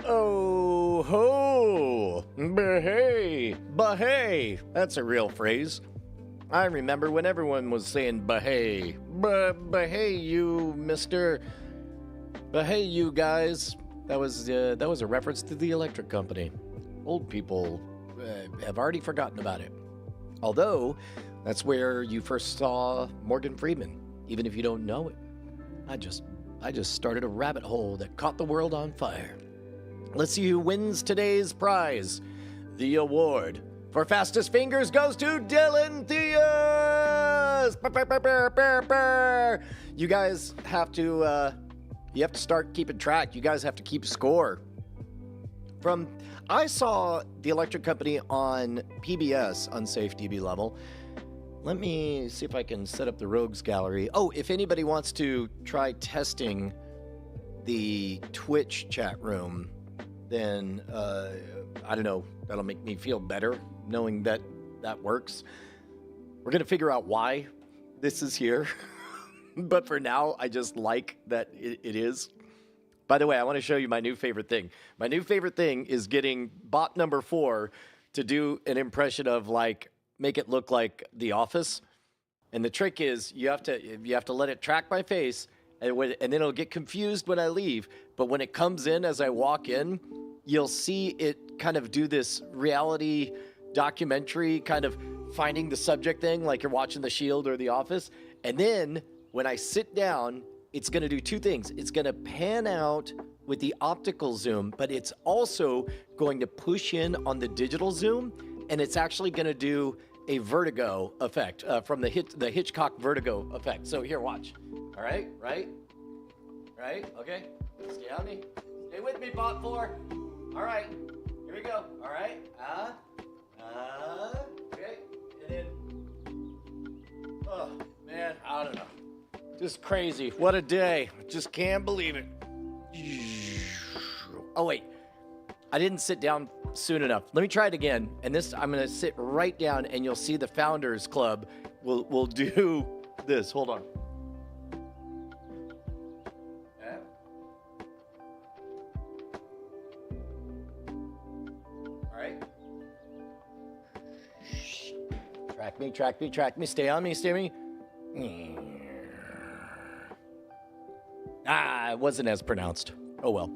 Oh ho! Behave! Behave! That's a real phrase. I remember when everyone was saying behave. Behave you, mister. Behave you guys. That was a reference to the electric company. Old people have already forgotten about it. Although, that's where you first saw Morgan Freeman, even if you don't know it. I just started a rabbit hole that caught the world on fire. Let's see who wins today's prize. The award for fastest fingers goes to Dylan Theus. You guys have to start keeping track. You guys have to keep score. I saw the electric company on PBS, Unsafe DB level. Let me see if I can set up the rogues gallery. Oh, if anybody wants to try testing the Twitch chat room, then I don't know, that'll make me feel better knowing that that works. We're gonna figure out why this is here. But for now, I just like that it is. By the way, I want to show you my new favorite thing. My new favorite thing is getting bot number 4 to do an impression of, like, make it look like The Office. And the trick is you have to let it track my face, and then it'll get confused when I leave. But when it comes in as I walk in, you'll see it kind of do this reality documentary kind of finding the subject thing, like you're watching The Shield or The Office. And then when I sit down, it's going to do two things. It's going to pan out with the optical zoom, but it's also going to push in on the digital zoom, and it's actually going to do a vertigo effect from the Hitchcock vertigo effect. So here, watch. All right, right, okay. Stay on me. Stay with me, bot 4. All right, here we go. All right, okay, and then, oh man, I don't know. Just crazy. What a day. Just can't believe it. Oh, wait. I didn't sit down soon enough. Let me try it again. And this, I'm going to sit right down, and you'll see the Founders Club will do this. Hold on. Yeah. All right. Track me. Stay on me. It wasn't as pronounced. Oh well.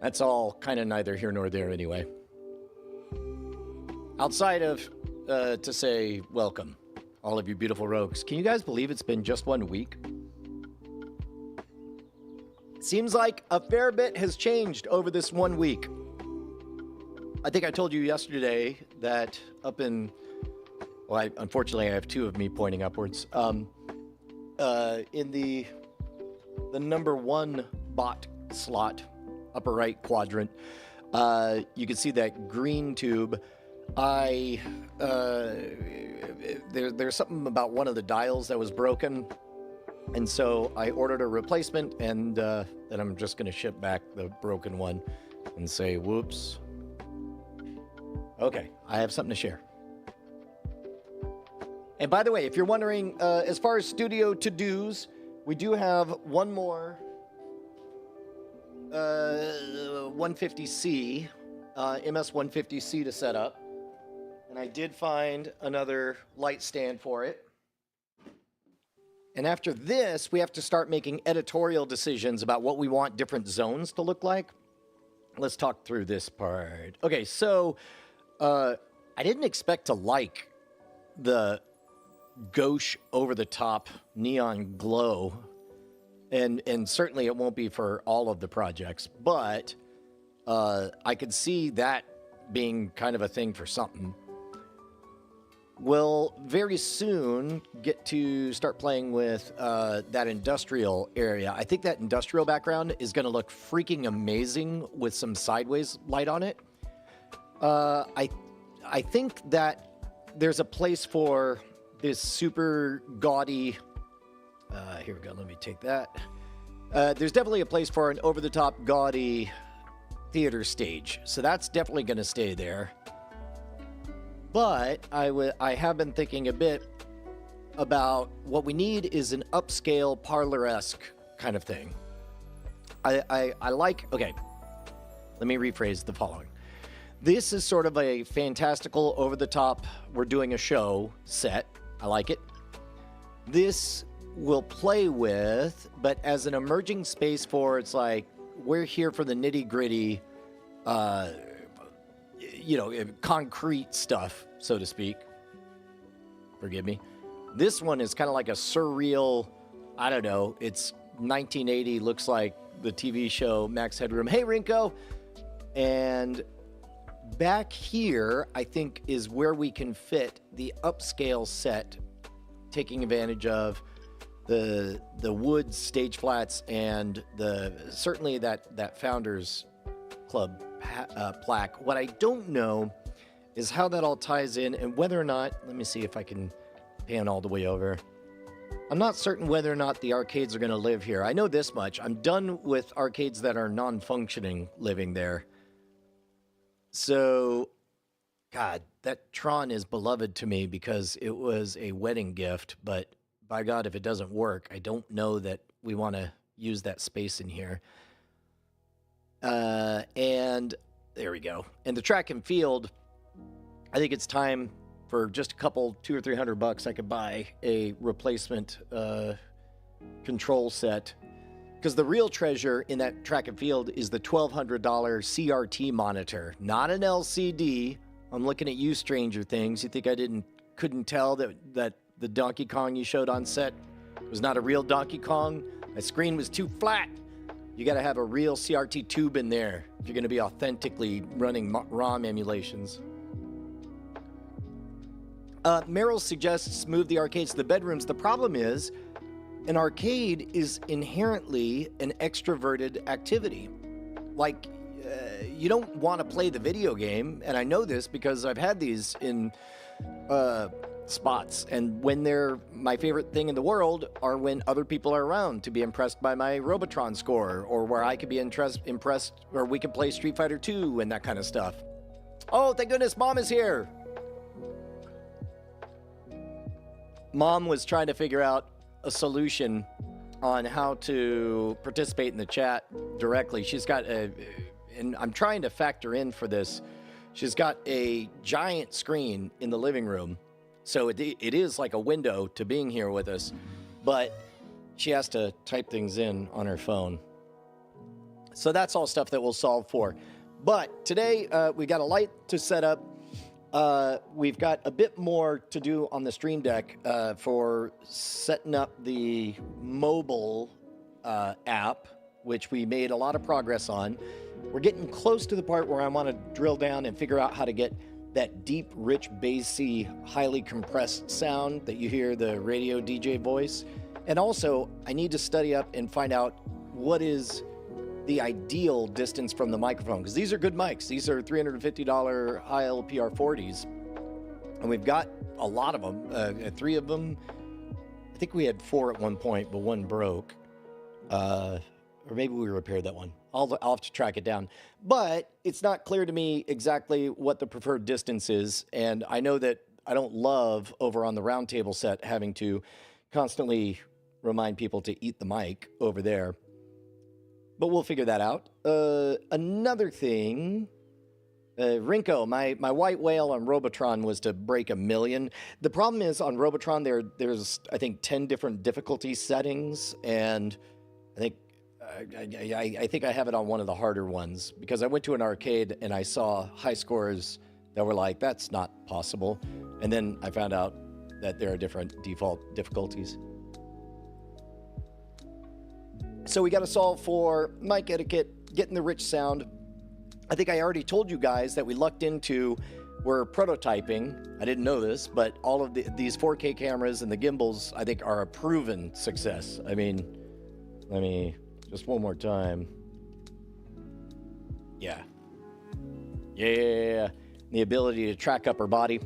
That's all kind of neither here nor there anyway. Outside of to say welcome, all of you beautiful rogues. Can you guys believe it's been just 1 week? Seems like a fair bit has changed over this 1 week. I think I told you yesterday that unfortunately I have two of me pointing upwards. In the number 1 bot slot, upper right quadrant, you can see that green tube. There's something about one of the dials that was broken, and so I ordered a replacement, and then I'm just going to ship back the broken one and say, whoops. Okay, I have something to share. And by the way, if you're wondering, as far as studio to-dos, we do have one more 150C, MS-150C to set up. And I did find another light stand for it. And after this, we have to start making editorial decisions about what we want different zones to look like. Let's talk through this part. Okay, so I didn't expect to like the gauche over-the-top neon glow, and certainly it won't be for all of the projects, but I could see that being kind of a thing for something. We'll very soon get to start playing with that industrial area. I think that industrial background is going to look freaking amazing with some sideways light on it. I think that there's a place for this super gaudy, here we go, let me take that. There's definitely a place for an over-the-top gaudy theater stage, so that's definitely going to stay there. But I have been thinking a bit about what we need is an upscale parlor-esque kind of thing. I like, okay, let me rephrase the following. This is sort of a fantastical, over-the-top, we're doing a show set. I like it. This will play with, but as an emerging space for, it's like, we're here for the nitty-gritty, concrete stuff, so to speak. Forgive me. This one is kind of like a surreal, I don't know, it's 1980, looks like the TV show Max Headroom. Hey, Rinko! And back here, I think, is where we can fit the upscale set, taking advantage of the wood stage flats and certainly that Founders Club plaque. What I don't know is how that all ties in and whether or not, let me see if I can pan all the way over. I'm not certain whether or not the arcades are going to live here. I know this much. I'm done with arcades that are non-functioning living there. So, God, that Tron is beloved to me because it was a wedding gift, but by God, if it doesn't work, I don't know that we want to use that space in here. And there we go. And the track and field, I think it's time for just a couple, $200 or $300, I could buy a replacement control set. Because the real treasure in that track and field is the $1,200 CRT monitor, not an LCD. I'm looking at you, Stranger Things. You think I couldn't tell that the Donkey Kong you showed on set was not a real Donkey Kong? My screen was too flat. You got to have a real CRT tube in there if you're going to be authentically running ROM emulations. Merrill suggests move the arcades to the bedrooms. The problem is, an arcade is inherently an extroverted activity. Like, you don't want to play the video game, and I know this because I've had these in spots, and when they're my favorite thing in the world are when other people are around to be impressed by my Robotron score, or where I could be impressed, or we could play Street Fighter 2 and that kind of stuff. Oh, thank goodness Mom is here! Mom was trying to figure out a solution on how to participate in the chat directly. She's got and I'm trying to factor in for this, she's got a giant screen in the living room. So it is like a window to being here with us, but she has to type things in on her phone. So that's all stuff that we'll solve for. But today we got a light to set up. We've got a bit more to do on the Stream Deck for setting up the mobile app, which we made a lot of progress on. We're getting close to the part where I want to drill down and figure out how to get that deep, rich, bassy, highly compressed sound that you hear the radio DJ voice. And also, I need to study up and find out what is the ideal distance from the microphone, because these are good mics. These are $350 ILPR 40s, and we've got a lot of them, 3 of them. I think we had 4 at one point, but 1 broke, or maybe we repaired that one. I'll have to track it down, but it's not clear to me exactly what the preferred distance is, and I know that I don't love over on the roundtable set having to constantly remind people to eat the mic over there. But we'll figure that out. Another thing, Rinko, my white whale on Robotron was to break 1 million. The problem is on Robotron there's I think 10 different difficulty settings, and I think I have it on one of the harder ones because I went to an arcade and I saw high scores that were like, that's not possible, and then I found out that there are different default difficulties. So we got to solve for mic etiquette, getting the rich sound. I think I already told you guys that we lucked into, we're prototyping. I didn't know this, but all of these 4K cameras and the gimbals, I think, are a proven success. I mean, let me, just one more time. Yeah. Yeah. The ability to track upper body.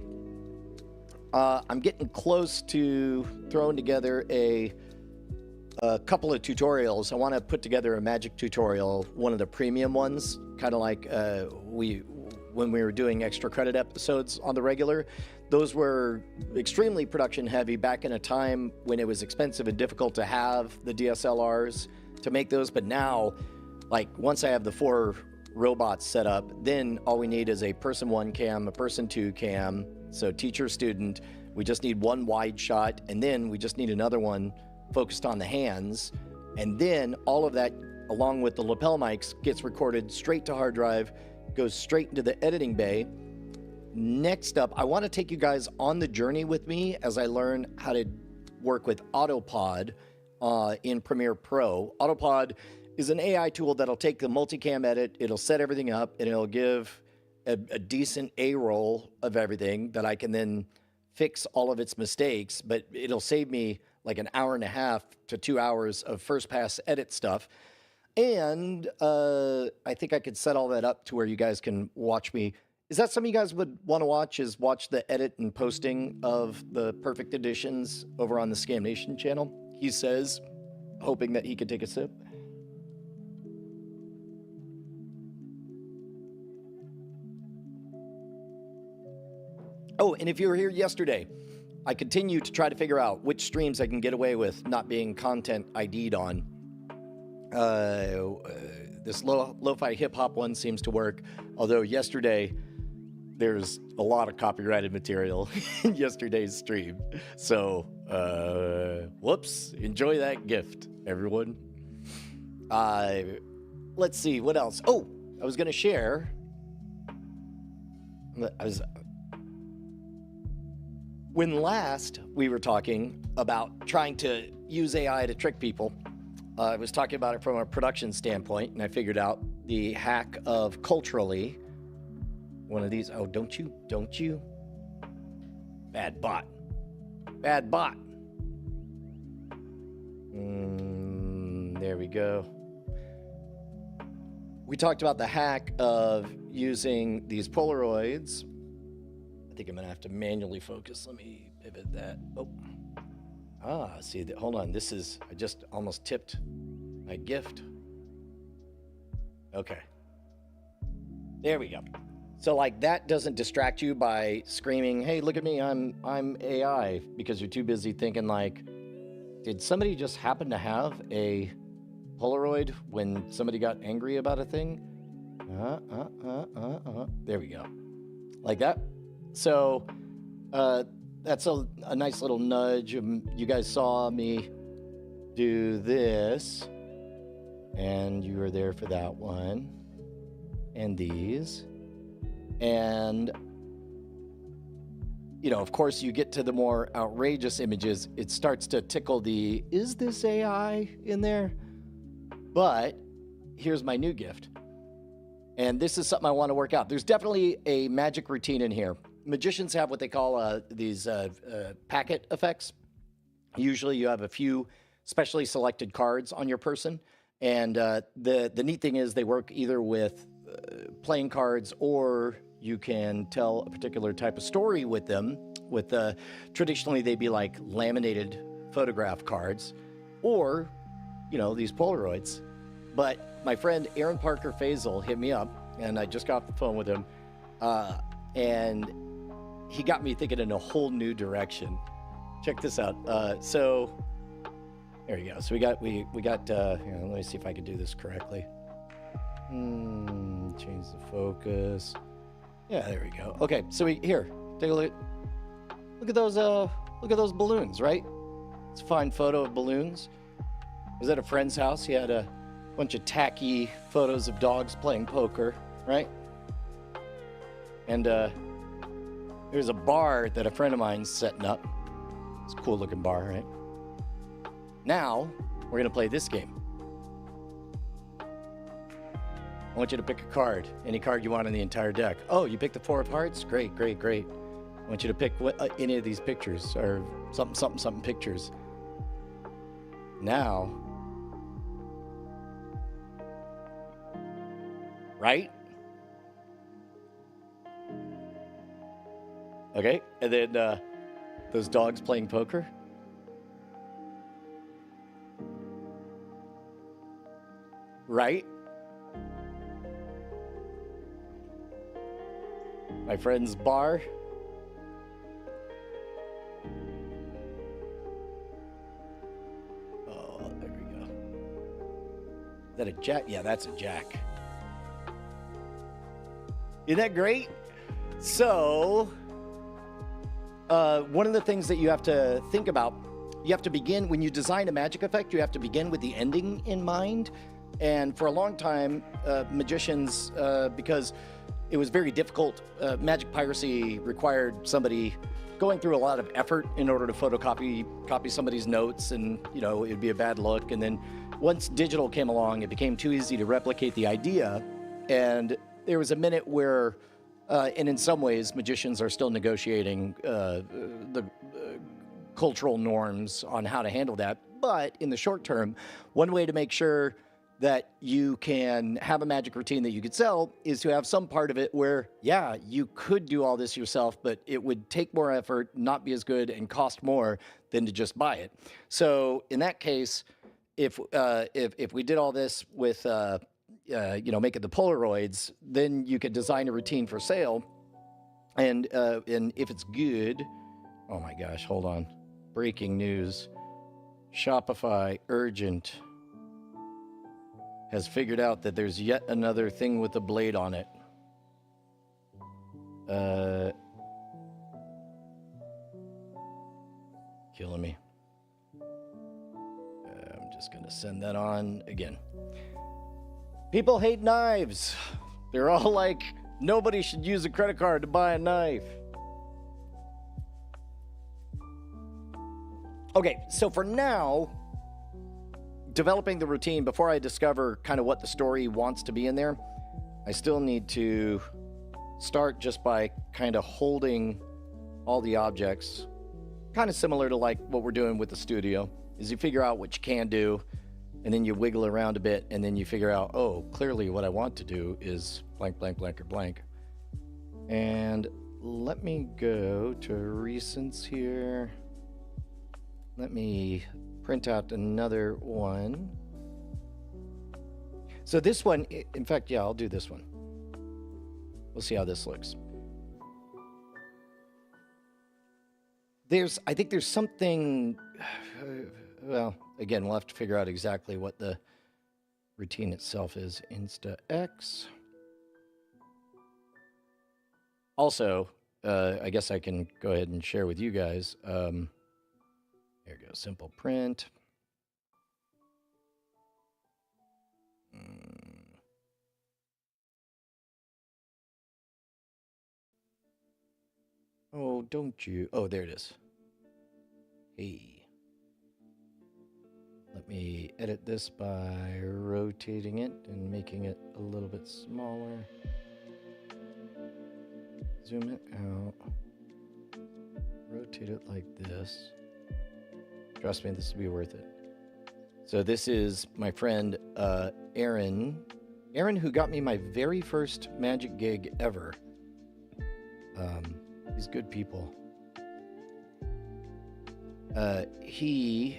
I'm getting close to throwing together a couple of tutorials. I want to put together a magic tutorial, one of the premium ones, kind of like when we were doing extra credit episodes on the regular. Those were extremely production heavy back in a time when it was expensive and difficult to have the DSLRs to make those, but now Like once I have the 4 robots set up, then all we need is a person 1 cam, a person 2 cam. So teacher, student, we just need 1 wide shot, and then we just need another one focused on the hands. And then all of that, along with the lapel mics, gets recorded straight to hard drive, goes straight into the editing bay. Next up, I want to take you guys on the journey with me as I learn how to work with Autopod in Premiere Pro. Autopod is an AI tool that'll take the multicam edit, it'll set everything up, and it'll give a decent A-roll of everything that I can then fix all of its mistakes, but it'll save me like an hour and a half to 2 hours of first pass edit stuff. And I think I could set all that up to where you guys can watch me. Is that something you guys would want to watch, is watch the edit and posting of the perfect editions over on the Scam Nation channel? He says, hoping that he could take a sip. Oh, and if you were here yesterday, I continue to try to figure out which streams I can get away with not being content ID'd on. This lo-fi hip-hop one seems to work, although yesterday there's a lot of copyrighted material in yesterday's stream. So, whoops, enjoy that gift, everyone. Let's see, what else? Oh, I was going to share. When last we were talking about trying to use AI to trick people, I was talking about it from a production standpoint, and I figured out the hack of Culturally. One of these, oh, don't you? Bad bot. There we go. We talked about the hack of using these Polaroids. I think I'm gonna have to manually focus. Let me pivot that. Oh, see, hold on. I just almost tipped my gift. Okay. There we go. So like that doesn't distract you by screaming, "Hey, look at me, I'm AI," because you're too busy thinking like, did somebody just happen to have a Polaroid when somebody got angry about a thing? There we go. Like that. So that's a nice little nudge. You guys saw me do this, and you were there for that one, and these. And, you know, of course, you get to the more outrageous images, it starts to tickle the, is this AI in there? But here's my new gift. And this is something I want to work out. There's definitely a magic routine in here. Magicians have what they call these packet effects. Usually you have a few specially selected cards on your person. And the neat thing is they work either with playing cards, or you can tell a particular type of story with them. With traditionally they'd be like laminated photograph cards, or you know, these Polaroids. But my friend Aaron Parker Faisal hit me up, and I just got off the phone with him, and he got me thinking in a whole new direction. Check this out. So there you go. So we got let me see if I can do this correctly. Change the focus. Yeah, there we go. Okay, so here, take a look. Look at those balloons, right? It's a fine photo of balloons. I was at a friend's house. He had a bunch of tacky photos of dogs playing poker, right? And there's a bar that a friend of mine's setting up. It's a cool looking bar, right? Now, we're gonna play this game. I want you to pick a card, any card you want in the entire deck. Oh, you picked the 4 of hearts? Great. I want you to pick any of these pictures, or something pictures. Now, right? Okay, and then those dogs playing poker. Right? My friend's bar. Oh, there we go. that a jack? Yeah, that's a jack. Isn't that great? So, one of the things that you have to think about, you have to begin, when you design a magic effect, you have to begin with the ending in mind. And for a long time, magicians, because it was very difficult, magic piracy required somebody going through a lot of effort in order to copy somebody's notes, and it'd be a bad look. And then once digital came along, it became too easy to replicate the idea. And there was a minute where, and in some ways, magicians are still negotiating the cultural norms on how to handle that. But in the short term, one way to make sure that you can have a magic routine that you could sell is to have some part of it where, yeah, you could do all this yourself, but it would take more effort, not be as good, and cost more than to just buy it. So in that case, if we did all this with making the Polaroids, then you could design a routine for sale, and if it's good, oh my gosh, hold on, breaking news: Shopify urgent has figured out that there's yet another thing with a blade on it. Killing me. I'm just gonna send that on again. People hate knives. They're all like, nobody should use a credit card to buy a knife. Okay, so for now, developing the routine, before I discover kind of what the story wants to be in there, I still need to start just by kind of holding all the objects, kind of similar to like what we're doing with the studio, is you figure out what you can do, and then you wiggle around a bit, and then you figure out, oh, clearly what I want to do is blank, blank, blank, or blank. And let me go to recents here. Let me print out another one. So this one, in fact, yeah, I'll do this one. We'll see how this looks. I think there's something, well, again, we'll have to figure out exactly what the routine itself is. InstaX. Also, I guess I can go ahead and share with you guys. There we go, simple print. Oh, don't you? Oh, there it is. Hey. Let me edit this by rotating it and making it a little bit smaller. Zoom it out. Rotate it like this. Trust me, this will be worth it. So this is my friend Aaron. Aaron, who got me my very first magic gig ever. These good people. He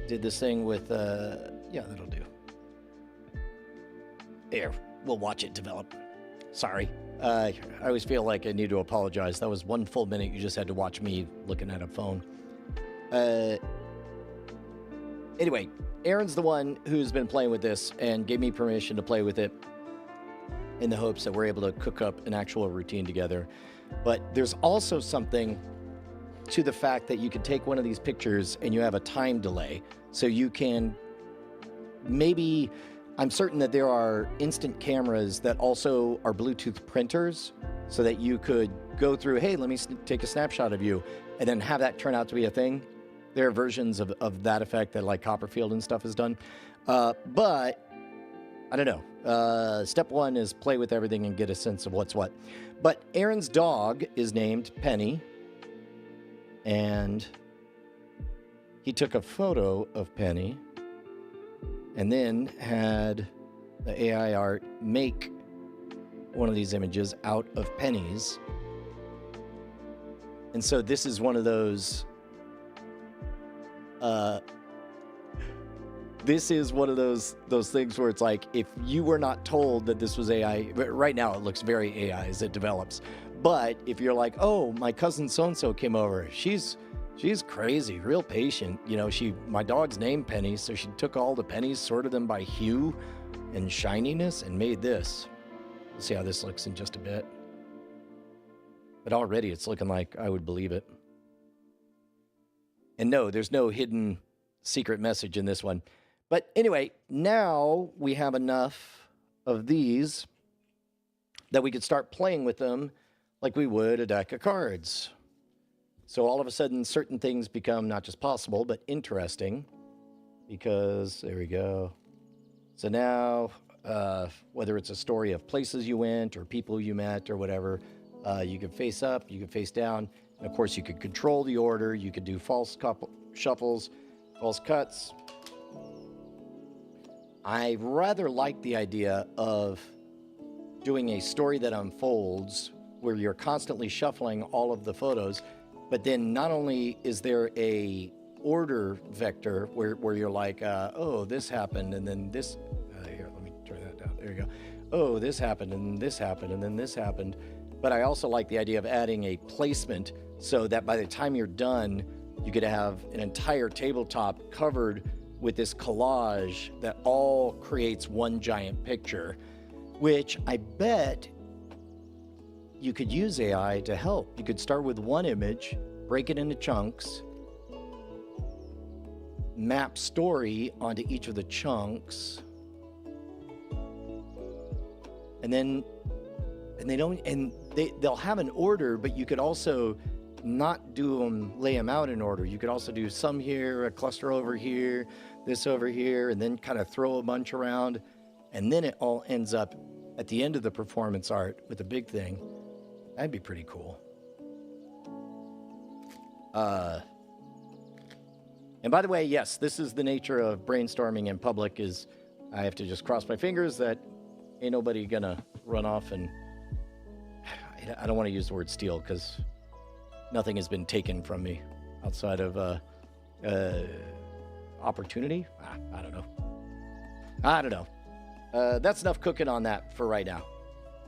did this thing with, yeah, that'll do. There, we'll watch it develop. Sorry. I always feel like I need to apologize. That was 1 full minute you just had to watch me looking at a phone. Anyway, Aaron's the one who's been playing with this and gave me permission to play with it in the hopes that we're able to cook up an actual routine together. But there's also something to the fact that you can take one of these pictures and you have a time delay. So you can maybe... I'm certain that there are instant cameras that also are Bluetooth printers so that you could go through, hey, let me take a snapshot of you, and then have that turn out to be a thing. There are versions of that effect that like Copperfield and stuff has done. But I don't know. Step one is play with everything and get a sense of what's what. But Aaron's dog is named Penny, and he took a photo of Penny and then had the AI art make one of these images out of pennies. And so this is one of those, this is one of those things where it's like, if you were not told that this was AI, right now it looks very AI as it develops. But if you're like, oh, my cousin so-and-so came over, she's She's crazy, real patient. You know, my dog's named Penny, so she took all the pennies, sorted them by hue and shininess, and made this. We'll see how this looks in just a bit. But already it's looking like I would believe it. And no, there's no hidden secret message in this one. But anyway, now we have enough of these that we could start playing with them like we would a deck of cards. So all of a sudden, certain things become not just possible, but interesting. Because, there we go. So now, whether it's a story of places you went or people you met or whatever, you could face up, you could face down. And of course, you could control the order. You could do false shuffles, false cuts. I rather like the idea of doing a story that unfolds where you're constantly shuffling all of the photos, but then not only is there a order vector where you're like, oh, this happened, and then this, here, let me turn that down. There you go. Oh, this happened, and this happened, and then this happened. But I also like the idea of adding a placement so that by the time you're done, you could have an entire tabletop covered with this collage that all creates one giant picture, which I bet you could use AI to help. You could start with one image, break it into chunks, map story onto each of the chunks, and they'll have an order, but you could also not do them, lay them out in order. You could also do some here, a cluster over here, this over here, and then kind of throw a bunch around, and then it all ends up at the end of the performance art with a big thing. That'd be pretty cool. And by the way, yes, this is the nature of brainstorming in public, is I have to just cross my fingers that ain't nobody gonna run off and... I don't want to use the word steal because nothing has been taken from me outside of opportunity. I don't know. That's enough cooking on that for right now.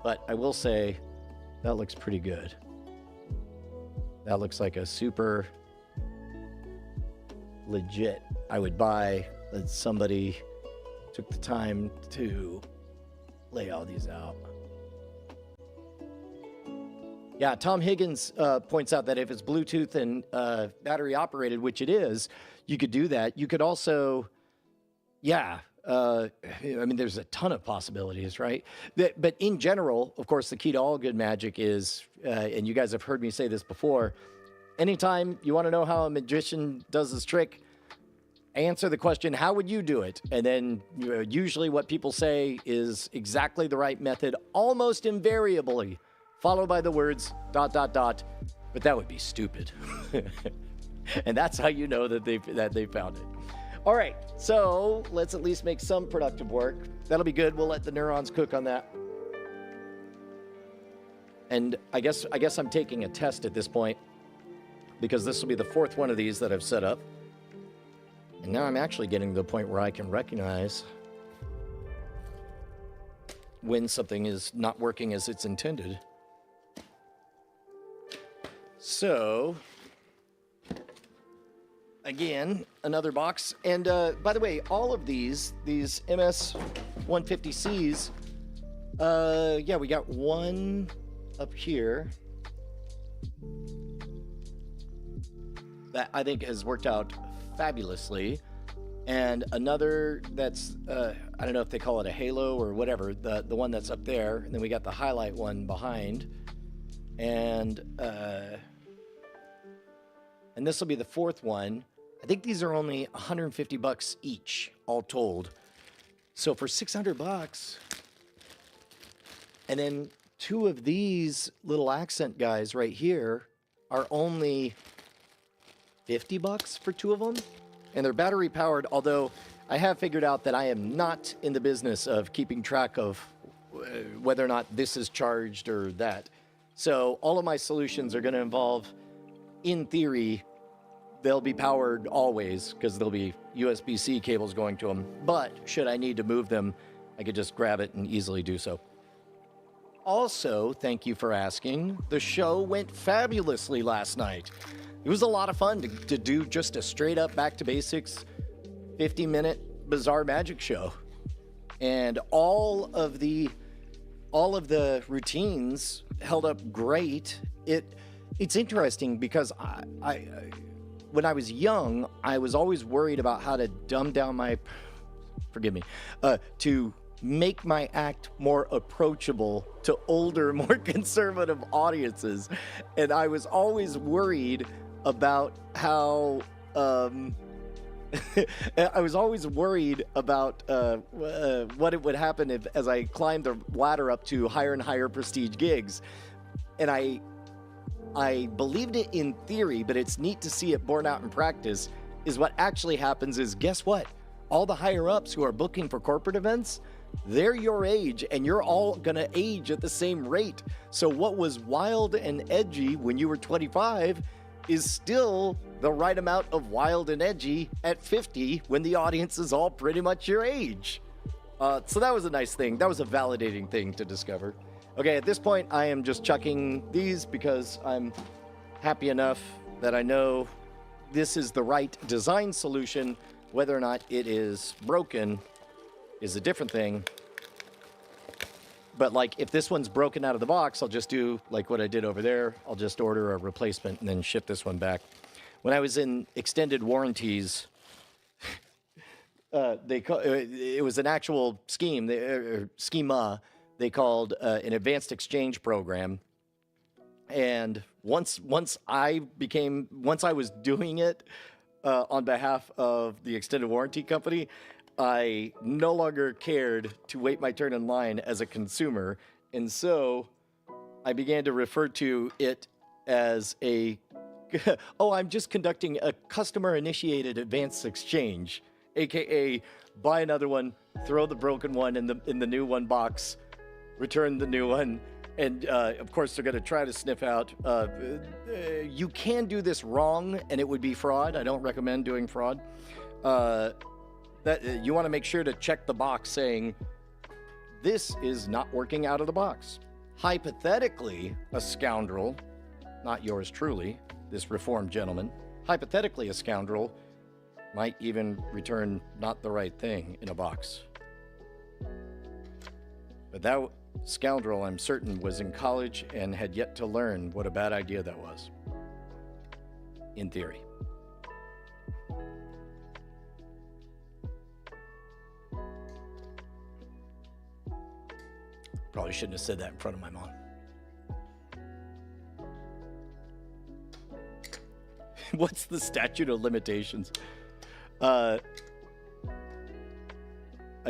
But I will say that looks pretty good. That looks like a super legit. I would buy that somebody took the time to lay all these out. Yeah, Tom Higgins points out that if it's Bluetooth and battery operated, which it is, you could do that. You could also, I mean, there's a ton of possibilities, right? But in general, of course, the key to all good magic is, and you guys have heard me say this before, anytime you want to know how a magician does this trick, answer the question, how would you do it? And then usually what people say is exactly the right method, almost invariably, followed by the words ... but that would be stupid. And that's how you know that they found it. All right, so let's at least make some productive work. That'll be good. We'll let the neurons cook on that. And I guess I'm taking a test at this point, because this will be the fourth one of these that I've set up. And now I'm actually getting to the point where I can recognize when something is not working as it's intended. So, again, another box. And by the way, all of these MS-150Cs, we got one up here that I think has worked out fabulously. And another that's, I don't know if they call it a halo or whatever, the one that's up there. And then we got the highlight one behind. And this will be the fourth one. I think these are only $150 each, all told. So for $600, and then two of these little accent guys right here are only $50 for two of them. And they're battery powered, although I have figured out that I am not in the business of keeping track of whether or not this is charged or that. So all of my solutions are going to involve, in theory, they'll be powered always because there'll be USB-C cables going to them. But should I need to move them, I could just grab it and easily do so. Also, thank you for asking. The show went fabulously last night. it was a lot of fun to do just a straight up back to basics 50-minute bizarre magic show. And all of the routines held up great. It's interesting because I when I was young, I was always worried about how to dumb down my, to make my act more approachable to older, more conservative audiences. And I was always worried about how, I was always worried about what it would happen as I climbed the ladder up to higher and higher prestige gigs. And I believed it in theory, but it's neat to see it borne out in practice. Is what actually happens is, guess what? All the higher ups who are booking for corporate events, they're your age, and you're all gonna age at the same rate. So what was wild and edgy when you were 25 is still the right amount of wild and edgy at 50 when the audience is all pretty much your age. So that was a nice thing. That was a validating thing to discover. Okay, at this point, I am just chucking these because I'm happy enough that I know this is the right design solution. Whether or not it is broken is a different thing. But like, if this one's broken out of the box, I'll just do like what I did over there. I'll just order a replacement and then ship this one back. When I was in extended warranties, it was an actual scheme, schema. They called an advanced exchange program. And once I was doing it on behalf of the extended warranty company, I no longer cared to wait my turn in line as a consumer. And so I began to refer to it as I'm just conducting a customer-initiated advanced exchange, AKA buy another one, throw the broken one in the new one box, return the new one, and of course they're going to try to sniff out. You can do this wrong, and it would be fraud. I don't recommend doing fraud. That you want to make sure to check the box saying this is not working out of the box. Hypothetically, a scoundrel, not yours truly, this reformed gentleman, hypothetically a scoundrel might even return not the right thing in a box. But that scoundrel, I'm certain, was in college and had yet to learn what a bad idea that was. In theory. Probably shouldn't have said that in front of my mom. What's the statute of limitations? I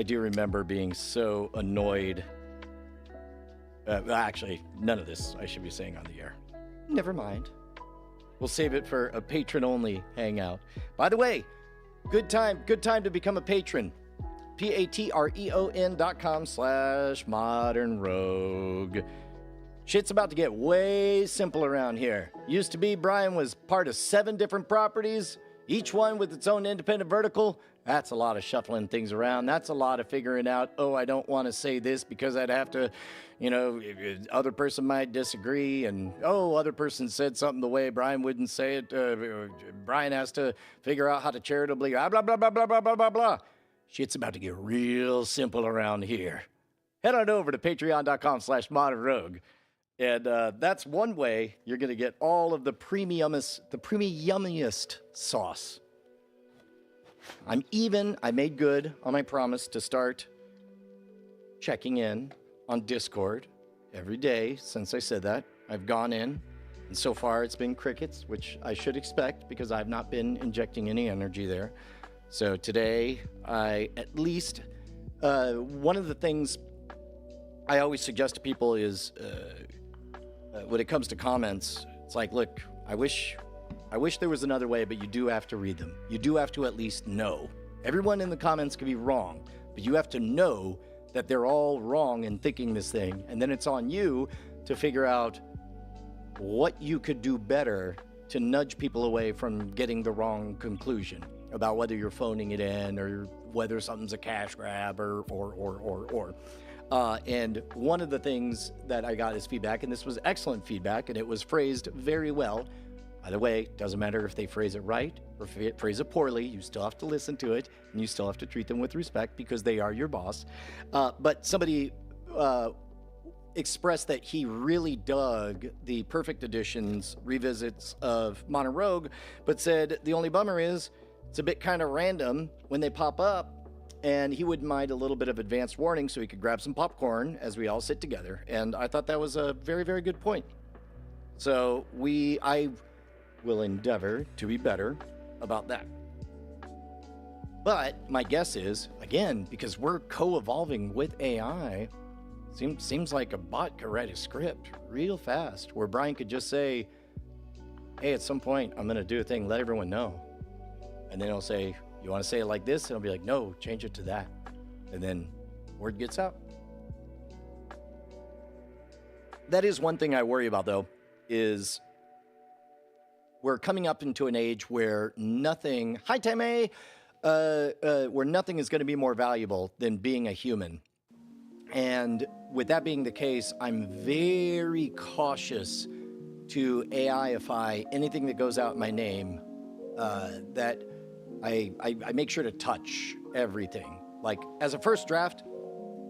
do remember being so annoyed. Actually, none of this I should be saying on the air. Never mind. We'll save it for a patron-only hangout. By the way, good time to become a patron. patreon.com/modernrogue. Shit's about to get way simple around here. Used to be Brian was part of 7 different properties, each one with its own independent vertical. That's a lot of shuffling things around. That's a lot of figuring out, I don't want to say this because I'd have to, other person might disagree. And, other person said something the way Brian wouldn't say it. Brian has to figure out how to charitably, blah, blah, blah, blah, blah, blah, blah, blah. Shit's about to get real simple around here. Head on over to patreon.com/modernrogue. And that's one way you're going to get all of the premiumiest sauce. I made good on my promise to start checking in on Discord every day since I said that. I've gone in, and so far it's been crickets, which I should expect because I've not been injecting any energy there. So today, I at least, one of the things I always suggest to people is, when it comes to comments, it's like, look, I wish there was another way, but you do have to read them. You do have to at least know. Everyone in the comments can be wrong, but you have to know that they're all wrong in thinking this thing. And then it's on you to figure out what you could do better to nudge people away from getting the wrong conclusion about whether you're phoning it in or whether something's a cash grab or. And one of the things that I got as feedback, and this was excellent feedback, and it was phrased very well. By the way, doesn't matter if they phrase it right or phrase it poorly, you still have to listen to it, and you still have to treat them with respect because they are your boss. But somebody expressed that he really dug the Perfect Edition's revisits of Modern Rogue, but said the only bummer is it's a bit kind of random when they pop up, and he wouldn't mind a little bit of advanced warning so he could grab some popcorn as we all sit together. And I thought that was a very, very good point. So I will endeavor to be better about that. But my guess is, again, because we're co-evolving with AI, seems like a bot could write a script real fast where Brian could just say, hey, at some point I'm going to do a thing, let everyone know. And then he'll say, you want to say it like this? And I'll be like, no, change it to that. And then word gets out. That is one thing I worry about, though, is we're coming up into an age where nothing, hi, Tame, where nothing is going to be more valuable than being a human. And with that being the case, I'm very cautious to AIify anything that goes out in my name, that I make sure to touch everything. Like, as a first draft,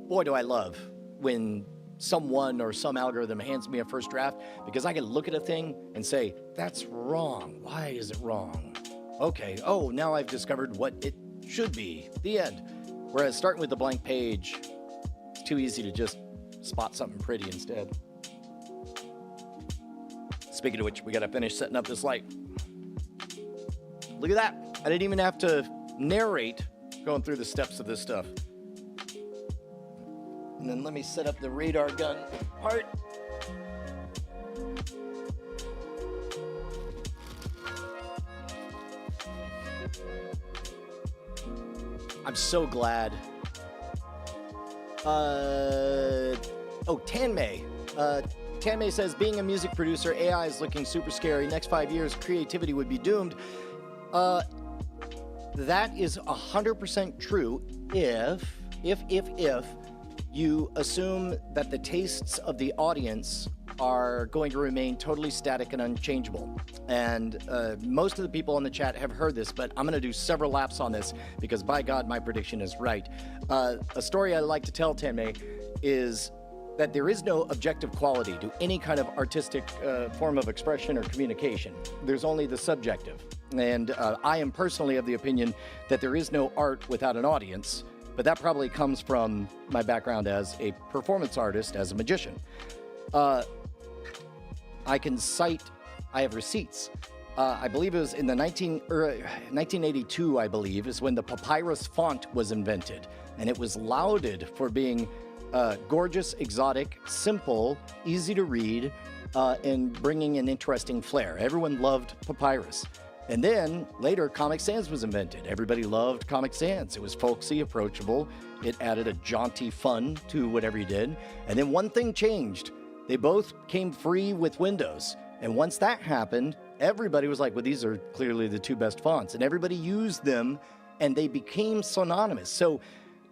boy, do I love when someone or some algorithm hands me a first draft, because I can look at a thing and say, that's wrong. Why is it wrong? Okay, oh, now I've discovered what it should be. The end. Whereas starting with a blank page, it's too easy to just spot something pretty instead. Speaking of which, we gotta finish setting up this light. Look at that. I didn't even have to narrate going through the steps of this stuff. And then let me set up the radar gun part. I'm so glad. Tanmei. Tanmei says, being a music producer, AI is looking super scary. Next 5 years, creativity would be doomed. That is 100% true if you assume that the tastes of the audience are going to remain totally static and unchangeable. And most of the people in the chat have heard this, but I'm going to do several laps on this because, by God, my prediction is right. A story I like to tell, Tanmei, is that there is no objective quality to any kind of artistic form of expression or communication. There's only the subjective. And I am personally of the opinion that there is no art without an audience, but that probably comes from my background as a performance artist, as a magician. I have receipts. I believe it was in the 1982, I believe, is when the papyrus font was invented. And it was lauded for being gorgeous, exotic, simple, easy to read, and bringing an interesting flair. Everyone loved papyrus. And then later, Comic Sans was invented. Everybody loved Comic Sans. It was folksy, approachable. It added a jaunty fun to whatever you did. And then one thing changed. They both came free with Windows. And once that happened, everybody was like, well, these are clearly the two best fonts. And everybody used them, and they became synonymous. So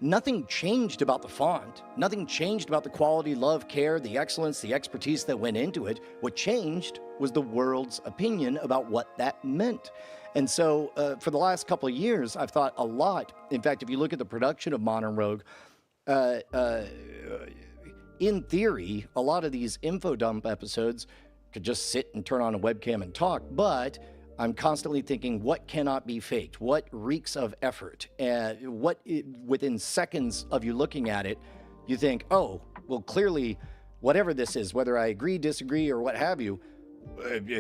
nothing changed about the font. Nothing changed about the quality, love, care, the excellence, the expertise that went into it. What changed was the world's opinion about what that meant. And so for the last couple of years, I've thought a lot. In fact, if you look at the production of Modern Rogue, in theory, a lot of these info dump episodes could just sit and turn on a webcam and talk, but I'm constantly thinking, what cannot be faked? What reeks of effort? Within seconds of you looking at it, you think, oh, well, clearly, whatever this is, whether I agree, disagree, or what have you,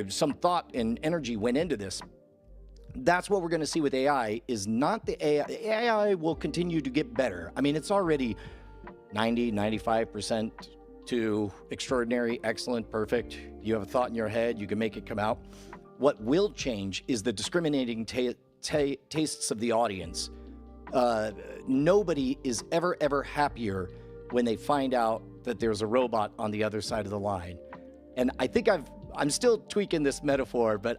some thought and energy went into this. That's what we're going to see with AI, is not the AI. The AI will continue to get better. I mean, it's already 90, 95% to extraordinary, excellent, perfect. You have a thought in your head, you can make it come out. What will change is the discriminating tastes of the audience. Nobody is ever happier when they find out that there's a robot on the other side of the line. And I think I'm still tweaking this metaphor, but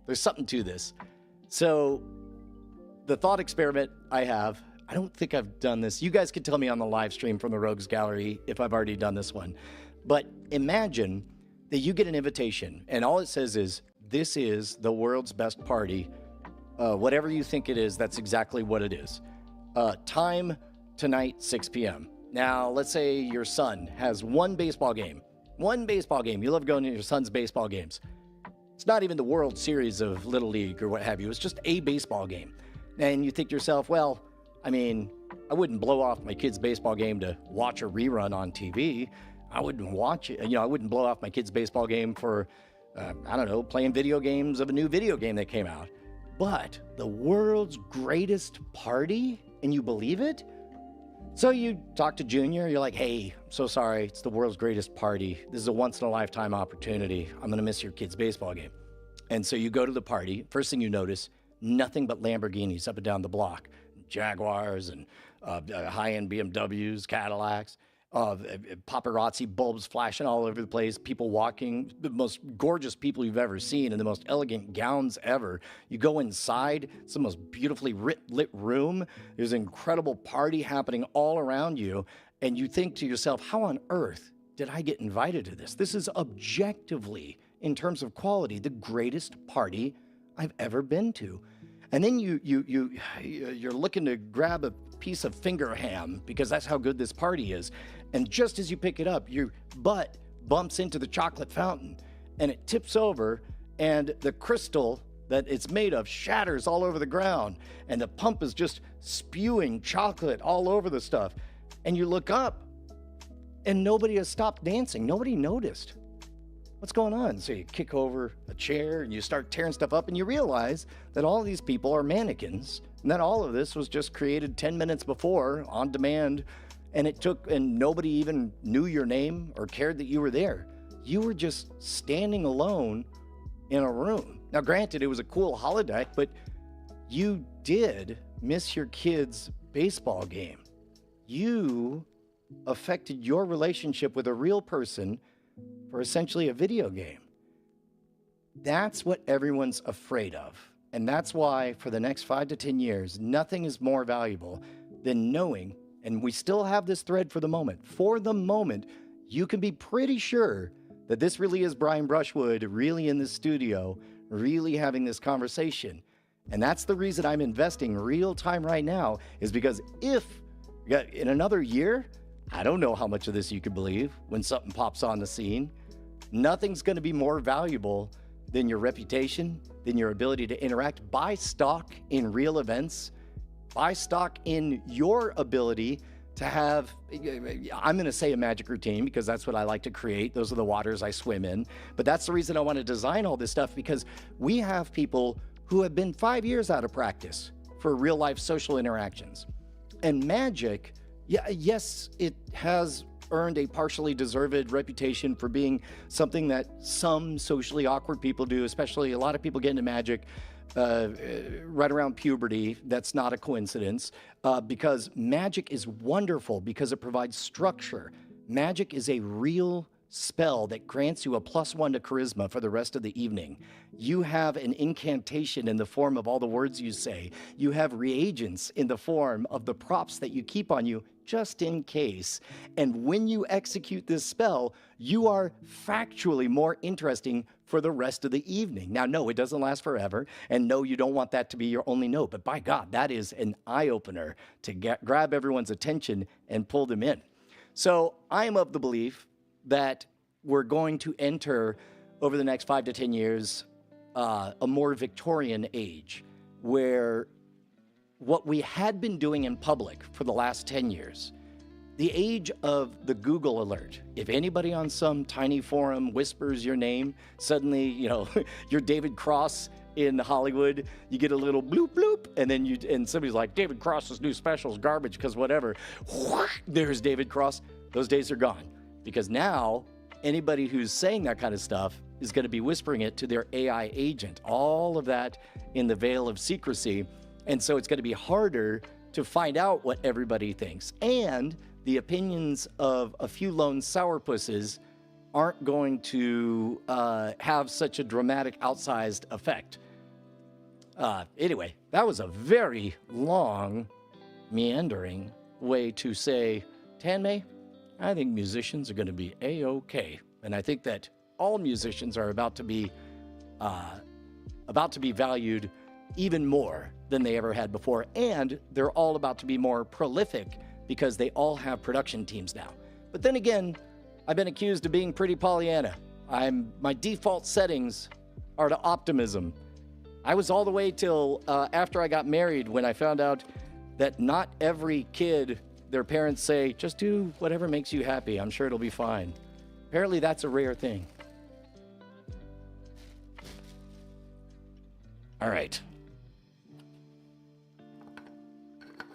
there's something to this. So the thought experiment I don't think I've done this. You guys could tell me on the live stream from the Rogues Gallery if I've already done this one. But imagine that you get an invitation and all it says is, this is the world's best party. Whatever you think it is, that's exactly what it is. Time tonight, 6 p.m. Now, let's say your son has one baseball game. One baseball game. You love going to your son's baseball games. It's not even the World Series of Little League or what have you. It's just a baseball game. And you think to yourself, well, I mean, I wouldn't blow off my kid's baseball game to watch a rerun on TV. I wouldn't watch it. I wouldn't blow off my kid's baseball game for, I don't know, playing video games of a new video game that came out. But the world's greatest party, and you believe it? So you talk to Junior, you're like, hey, I'm so sorry, it's the world's greatest party. This is a once-in-a-lifetime opportunity. I'm going to miss your kid's baseball game. And so you go to the party. First thing you notice, nothing but Lamborghinis up and down the block. Jaguars and high-end BMWs, Cadillacs, paparazzi bulbs flashing all over the place, people walking, the most gorgeous people you've ever seen in the most elegant gowns ever. You go inside, it's the most beautifully lit room. There's an incredible party happening all around you, and you think to yourself, how on earth did I get invited to this? This is objectively, in terms of quality, the greatest party I've ever been to. And then you're looking to grab a piece of finger ham because that's how good this party is. And just as you pick it up, your butt bumps into the chocolate fountain and it tips over, and the crystal that it's made of shatters all over the ground, and the pump is just spewing chocolate all over the stuff. And you look up and nobody has stopped dancing. Nobody noticed. What's going on? So you kick over a chair and you start tearing stuff up, and you realize that all of these people are mannequins, and that all of this was just created 10 minutes before on demand, and nobody even knew your name or cared that you were there. You were just standing alone in a room. Now, granted, it was a cool holodeck, but you did miss your kid's baseball game. You affected your relationship with a real person for essentially a video game. That's what everyone's afraid of. And that's why for the next 5 to 10 years, nothing is more valuable than knowing, and we still have this thread for the moment. For the moment, you can be pretty sure that this really is Brian Brushwood really in the studio, really having this conversation. And that's the reason I'm investing real time right now, is because if in another year, I don't know how much of this you can believe when something pops on the scene. Nothing's going to be more valuable than your reputation, than your ability to interact. Buy stock in real events. Buy stock in your ability to have, I'm going to say a magic routine because that's what I like to create. Those are the waters I swim in. But that's the reason I want to design all this stuff, because we have people who have been 5 years out of practice for real life social interactions. And magic, yes, it has earned a partially deserved reputation for being something that some socially awkward people do, especially a lot of people get into magic right around puberty. That's not a coincidence, because magic is wonderful because it provides structure. Magic is a real spell that grants you a +1 to charisma for the rest of the evening. You have an incantation in the form of all the words you say. You have reagents in the form of the props that you keep on you just in case. And when you execute this spell, you are factually more interesting for the rest of the evening. Now, no, it doesn't last forever. And no, you don't want that to be your only note. But by God, that is an eye-opener to grab everyone's attention and pull them in. So I am of the belief that we're going to enter, over the next 5 to 10 years, a more Victorian age, where what we had been doing in public for the last 10 years, the age of the Google alert. If anybody on some tiny forum whispers your name, suddenly, you're David Cross in Hollywood, you get a little bloop bloop, and then and somebody's like, David Cross's new special is garbage because whatever. There's David Cross. Those days are gone, because now anybody who's saying that kind of stuff is going to be whispering it to their AI agent. All of that in the veil of secrecy. And so it's going to be harder to find out what everybody thinks. And the opinions of a few lone sourpusses aren't going to have such a dramatic, outsized effect. Anyway, that was a very long, meandering way to say, Tanmay, I think musicians are going to be A-OK. And I think that all musicians are about to be about to be valued even more than they ever had before. And they're all about to be more prolific because they all have production teams now. But then again, I've been accused of being pretty Pollyanna. My default settings are to optimism. I was all the way till after I got married when I found out that not every kid, their parents say, just do whatever makes you happy. I'm sure it'll be fine. Apparently that's a rare thing. All right.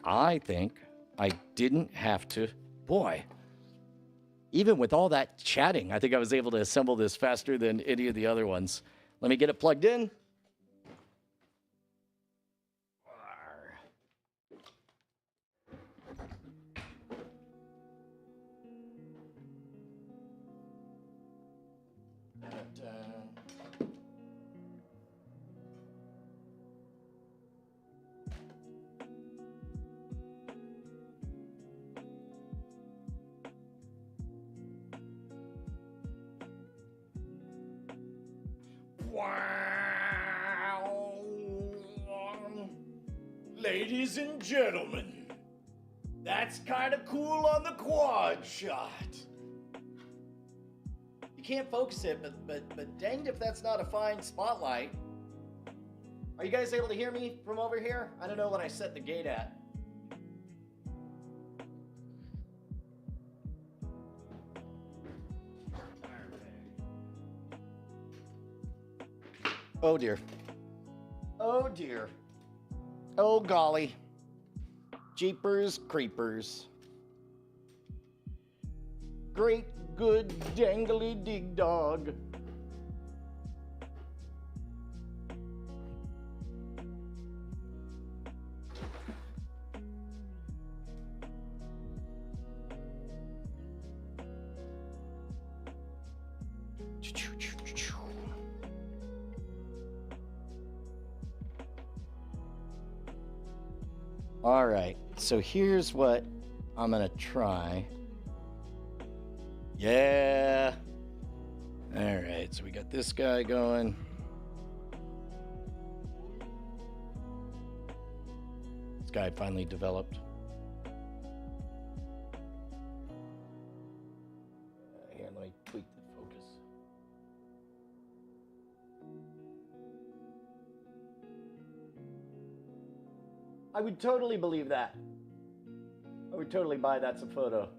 I think I didn't have to, boy, even with all that chatting, I think I was able to assemble this faster than any of the other ones. Let me get it plugged in. Wow. Ladies and gentlemen, that's kind of cool on the quad shot. You can't focus it, but danged if that's not a fine spotlight. Are you guys able to hear me from over here? I don't know what I set the gate at. Oh dear. Oh dear. Oh golly. Jeepers creepers. Great good dangly dig dog. All right, so here's what I'm gonna try. Yeah. All right, so we got this guy going. This guy finally developed. Here, let me tweak the focus. I would totally believe that. I would totally buy that's a photo.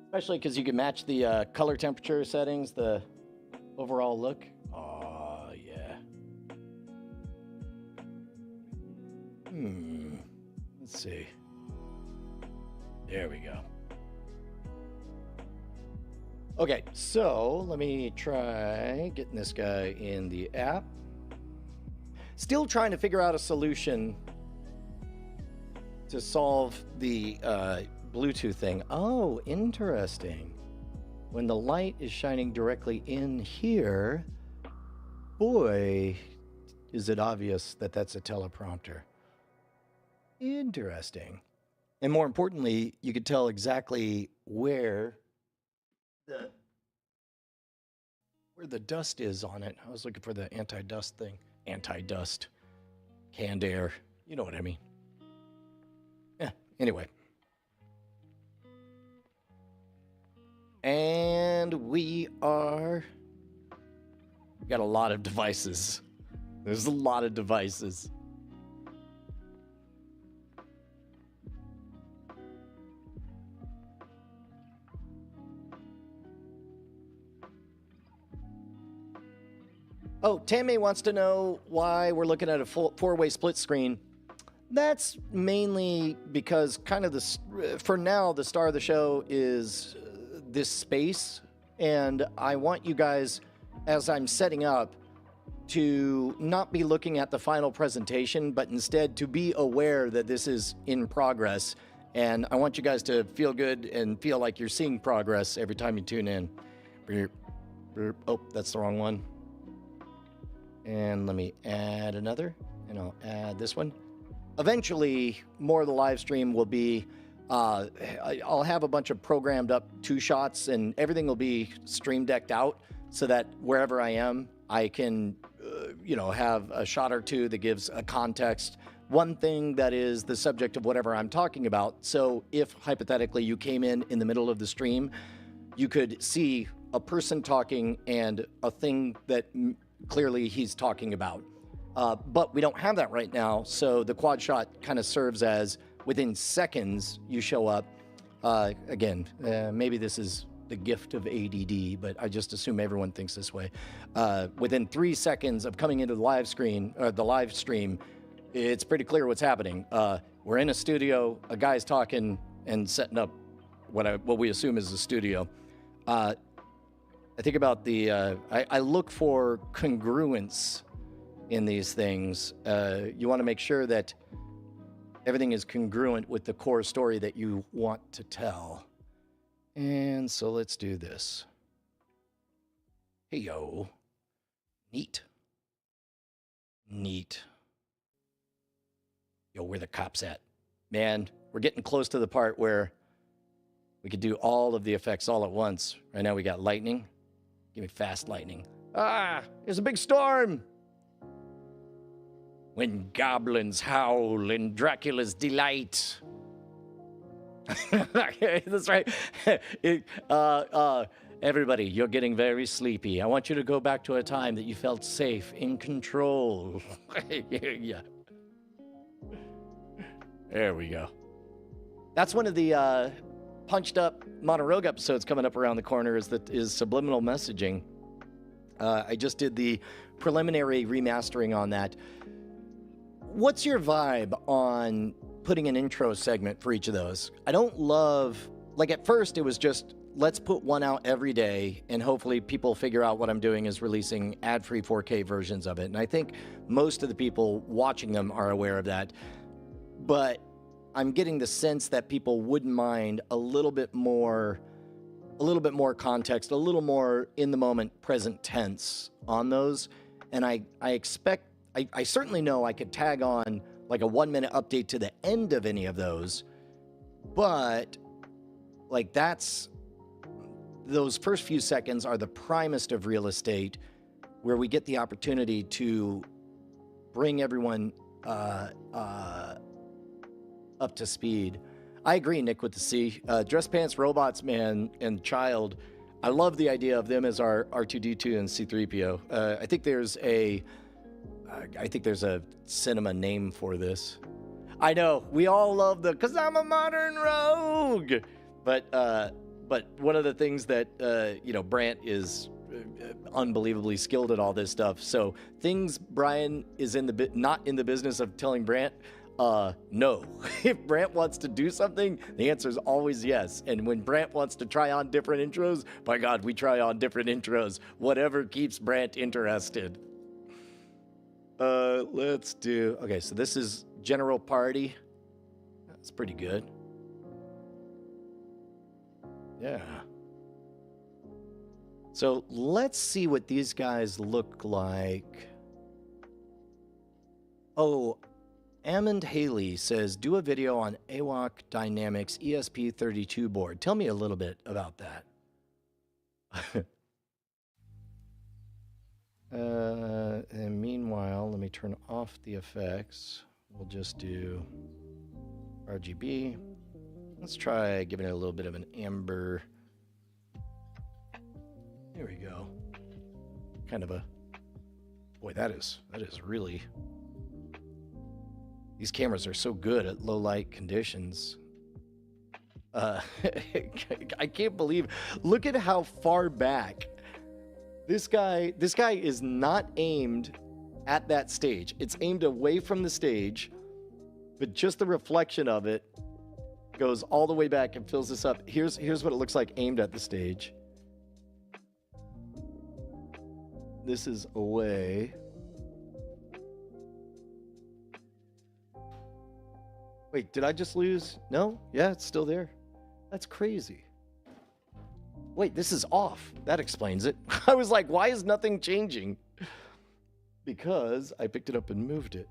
Especially because you can match the color temperature settings, the overall look. Oh, yeah. Let's see. There we go. Okay, so let me try getting this guy in the app. Still trying to figure out a solution to solve the Bluetooth thing. Oh, interesting. When the light is shining directly in here, boy, is it obvious that that's a teleprompter. Interesting. And more importantly, you could tell exactly where the dust is on it. I was looking for the anti-dust thing. Anti-dust. Canned air. You know what I mean. Yeah, anyway. And we got a lot of devices. There's a lot of devices. Oh, Tammy wants to know why we're looking at a four-way split screen. That's mainly because kind of for now, the star of the show is this space. And I want you guys, as I'm setting up, to not be looking at the final presentation, but instead to be aware that this is in progress. And I want you guys to feel good and feel like you're seeing progress every time you tune in. Oh, that's the wrong one. And let me add another, and I'll add this one. Eventually, more of the live stream will be, I'll have a bunch of programmed up two shots, and everything will be stream decked out. so that wherever I am, I can, have a shot or two that gives a context. One thing that is the subject of whatever I'm talking about. So if hypothetically you came in the middle of the stream, you could see a person talking and a thing that clearly he's talking about. But we don't have that right now. So the quad shot kind of serves as within seconds you show up. Again, maybe this is the gift of ADD, but I just assume everyone thinks this way. Within 3 seconds of coming into the live stream, it's pretty clear what's happening. We're in a studio, a guy's talking and setting up what we assume is a studio. I think about I look for congruence in these things. You want to make sure that everything is congruent with the core story that you want to tell. And so let's do this. Hey, yo. Neat. Yo, where the cops at? Man, we're getting close to the part where we could do all of the effects all at once. Right now we got lightning. Give me fast lightning. Ah, there's a big storm. When goblins howl in Dracula's delight. That's right. Everybody, you're getting very sleepy. I want you to go back to a time that you felt safe, in control. Yeah. There we go. That's one of the punched up Monorogue episodes coming up around the corner is subliminal messaging. I just did the preliminary remastering on that. What's your vibe on putting an intro segment for each of those? I don't love, like at first it was just, let's put one out every day and hopefully people figure out what I'm doing is releasing ad-free 4K versions of it. And I think most of the people watching them are aware of that. But I'm getting the sense that people wouldn't mind a little bit more context, a little more in the moment present tense on those. And I certainly know I could tag on like a 1-minute update to the end of any of those, but like those first few seconds are the primest of real estate where we get the opportunity to bring everyone up to speed. I agree, Nick, with the C. Dress Pants, Robots, Man, and Child. I love the idea of them as our R2-D2 and C-3PO. I think there's a cinema name for this. I know we all love because I'm a modern rogue. But one of the things that Brant is unbelievably skilled at all this stuff. So things Brian is not in the business of telling Brant. No. If Brant wants to do something, the answer is always yes. And when Brant wants to try on different intros, by God, we try on different intros. Whatever keeps Brant interested. Let's do... Okay, so this is General Party. That's pretty good. Yeah. So let's see what these guys look like. Oh, Amond Haley says, do a video on AWOC Dynamics ESP32 board. Tell me a little bit about that. And meanwhile, let me turn off the effects. We'll just do RGB. Let's try giving it a little bit of an amber. There we go. Kind of a... Boy, that is really... These cameras are so good at low light conditions. I can't believe, look at how far back. This guy is not aimed at that stage. It's aimed away from the stage, but just the reflection of it goes all the way back and fills this up. Here's what it looks like aimed at the stage. This is away. Wait, did I just lose? No? Yeah, it's still there. That's crazy. Wait, this is off. That explains it. I was like, why is nothing changing? Because I picked it up and moved it.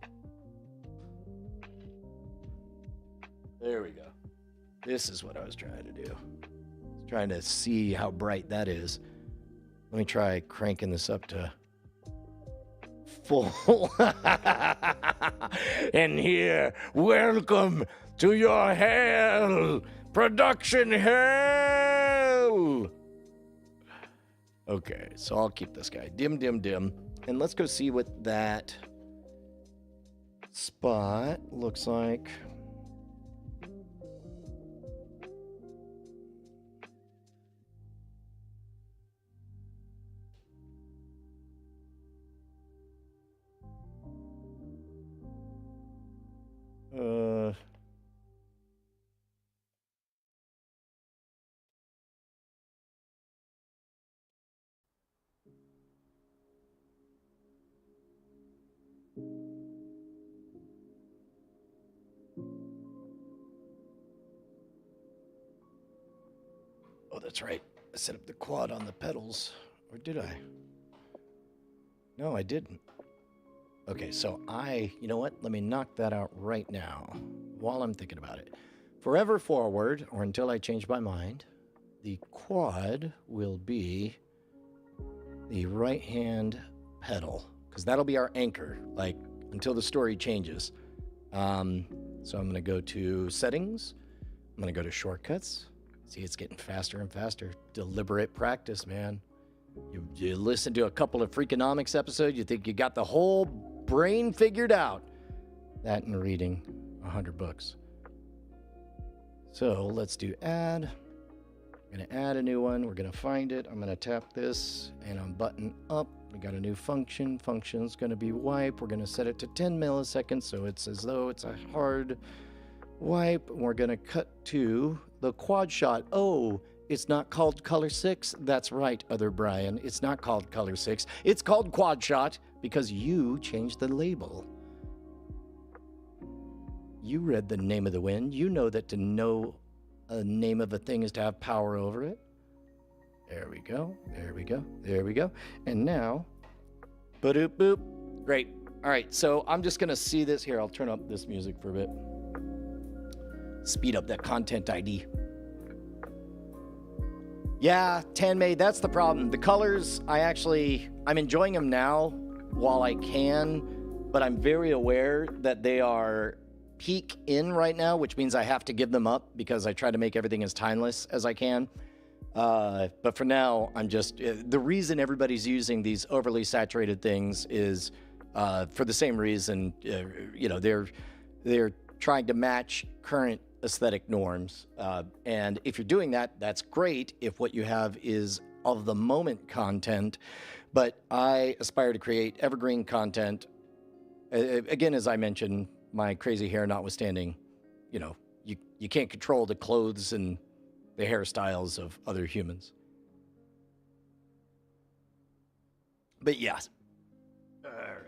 There we go. This is what I was trying to do. Trying to see how bright that is. Let me try cranking this up to full. And here, welcome to your hell, production hell. Okay, so I'll keep this guy dim, and let's go see what that spot looks like. Oh, that's right. I set up the quad on the pedals. Or did I? No, I didn't. Okay, so you know what? Let me knock that out right now while I'm thinking about it. Forever forward, or until I change my mind, the quad will be the right-hand pedal, because that'll be our anchor, like, until the story changes. So I'm going to go to settings. I'm going to go to shortcuts. See, it's getting faster and faster. Deliberate practice, man. You listen to a couple of Freakonomics episodes, you think you got the whole brain figured out. That and reading 100 books. So let's do add. I'm going to add a new one. We're going to find it. I'm going to tap this and I'm button up. We got a new function. Function's going to be wipe. We're going to set it to 10 milliseconds, so it's as though it's a hard wipe. We're going to cut to the quad shot. Oh, it's not called color 6. That's right, other Brian. It's not called color 6. It's called quad shot because you changed the label. You read the name of the wind. You know that to know a name of a thing is to have power over it. There we go. There we go. There we go. And now, ba-doop boop. Great. All right, so I'm just going to see this here. I'll turn up this music for a bit. Speed up that content ID. Yeah, Tanmay, that's the problem. The colors, I'm enjoying them now while I can, but I'm very aware that they are peak in right now, which means I have to give them up because I try to make everything as timeless as I can. But for now, I'm just, the reason everybody's using these overly saturated things is for the same reason, they're trying to match current aesthetic norms. And if you're doing that, that's great if what you have is of the moment content. But I aspire to create evergreen content. Again, as I mentioned, my crazy hair notwithstanding, you can't control the clothes and the hairstyles of other humans. But yes. All right.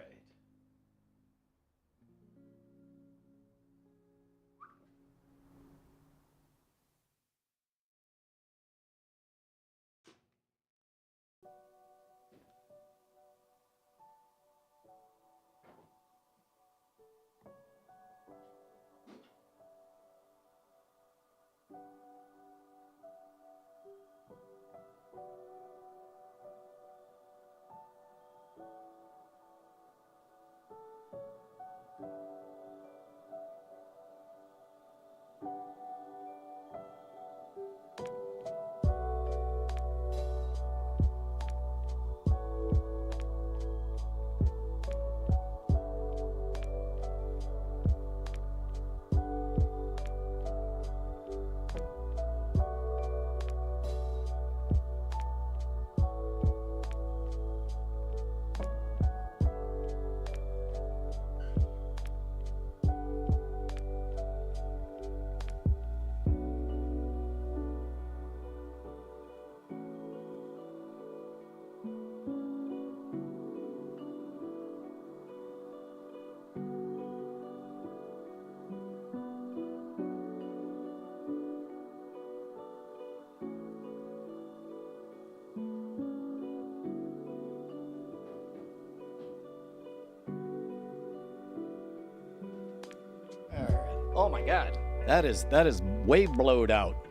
Oh my God, that is way blowed out.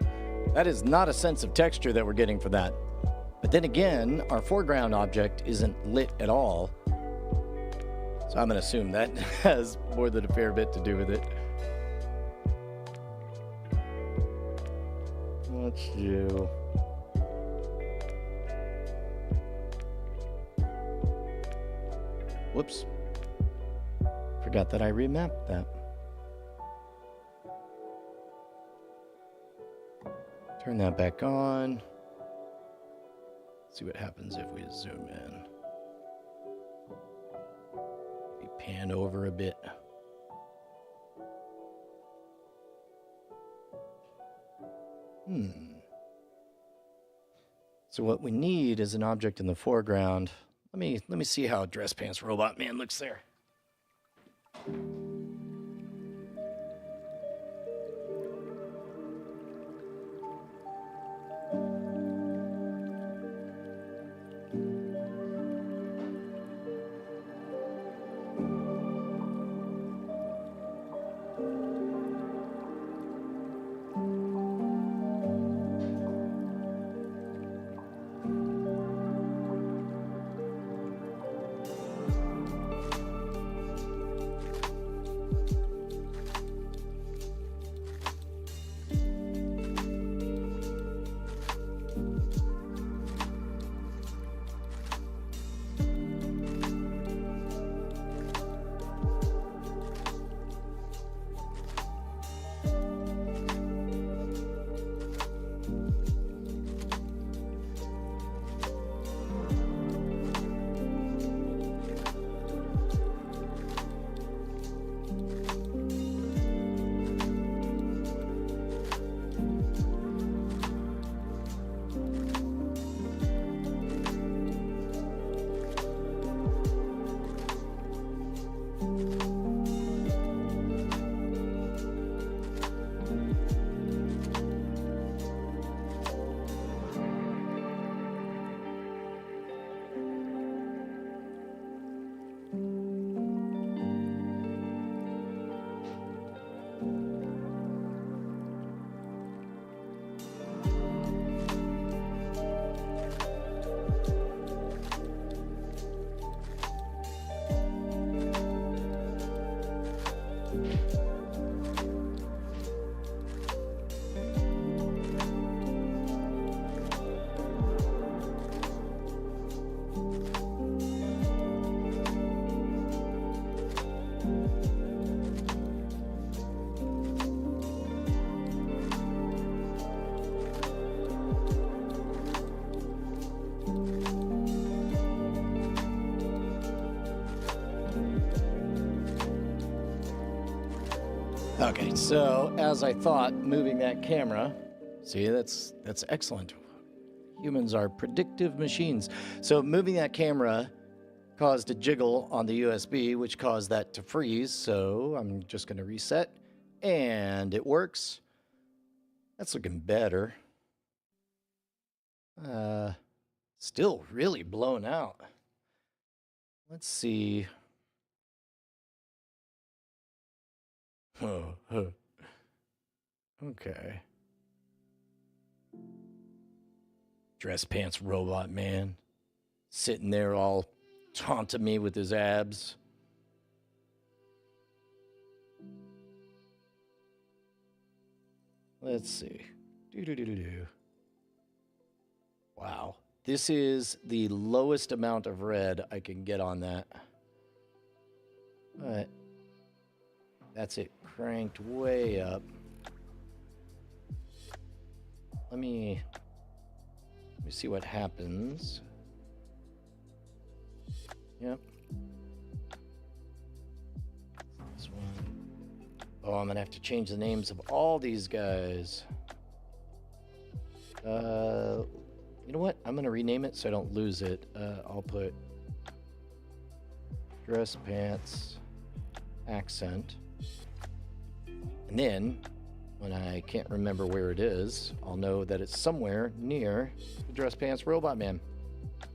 That is not a sense of texture that we're getting for that. But then again, our foreground object isn't lit at all. So I'm going to assume that has more than a fair bit to do with it. Let's do... Whoops. Forgot that I remapped that. Turn that back on. See what happens if we zoom in. We pan over a bit. So what we need is an object in the foreground. Let me see how Dress Pants Robot Man looks there. Okay, so as I thought, moving that camera, see, that's excellent. Humans are predictive machines. So moving that camera caused a jiggle on the USB, which caused that to freeze. So I'm just going to reset, and it works. That's looking better. Still really blown out. Let's see. Okay. Dress Pants Robot Man sitting there all taunting me with his abs. Let's see. Wow. This is the lowest amount of red I can get on that. But that's it cranked way up. Let me see what happens. Yep. This one. Oh, I'm gonna have to change the names of all these guys. You know what? I'm gonna rename it so I don't lose it. I'll put Dress Pants Accent. And then, when I can't remember where it is, I'll know that it's somewhere near the Dress Pants Robot Man.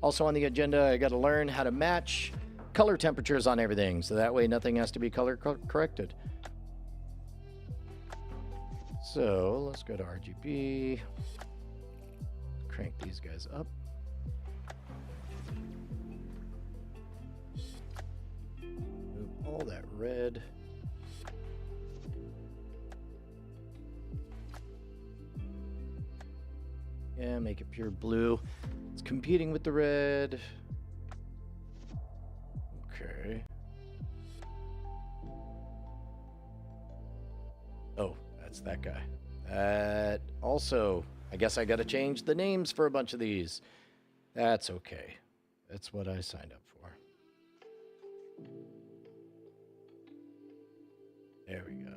Also on the agenda, I got to learn how to match color temperatures on everything, so that way nothing has to be color corrected. So let's go to RGB. Crank these guys up. all that red. Yeah, make it pure blue. It's competing with the red. Okay. Oh, that's that guy. That also, I guess I got to change the names for a bunch of these. That's okay. That's what I signed up for. There we go.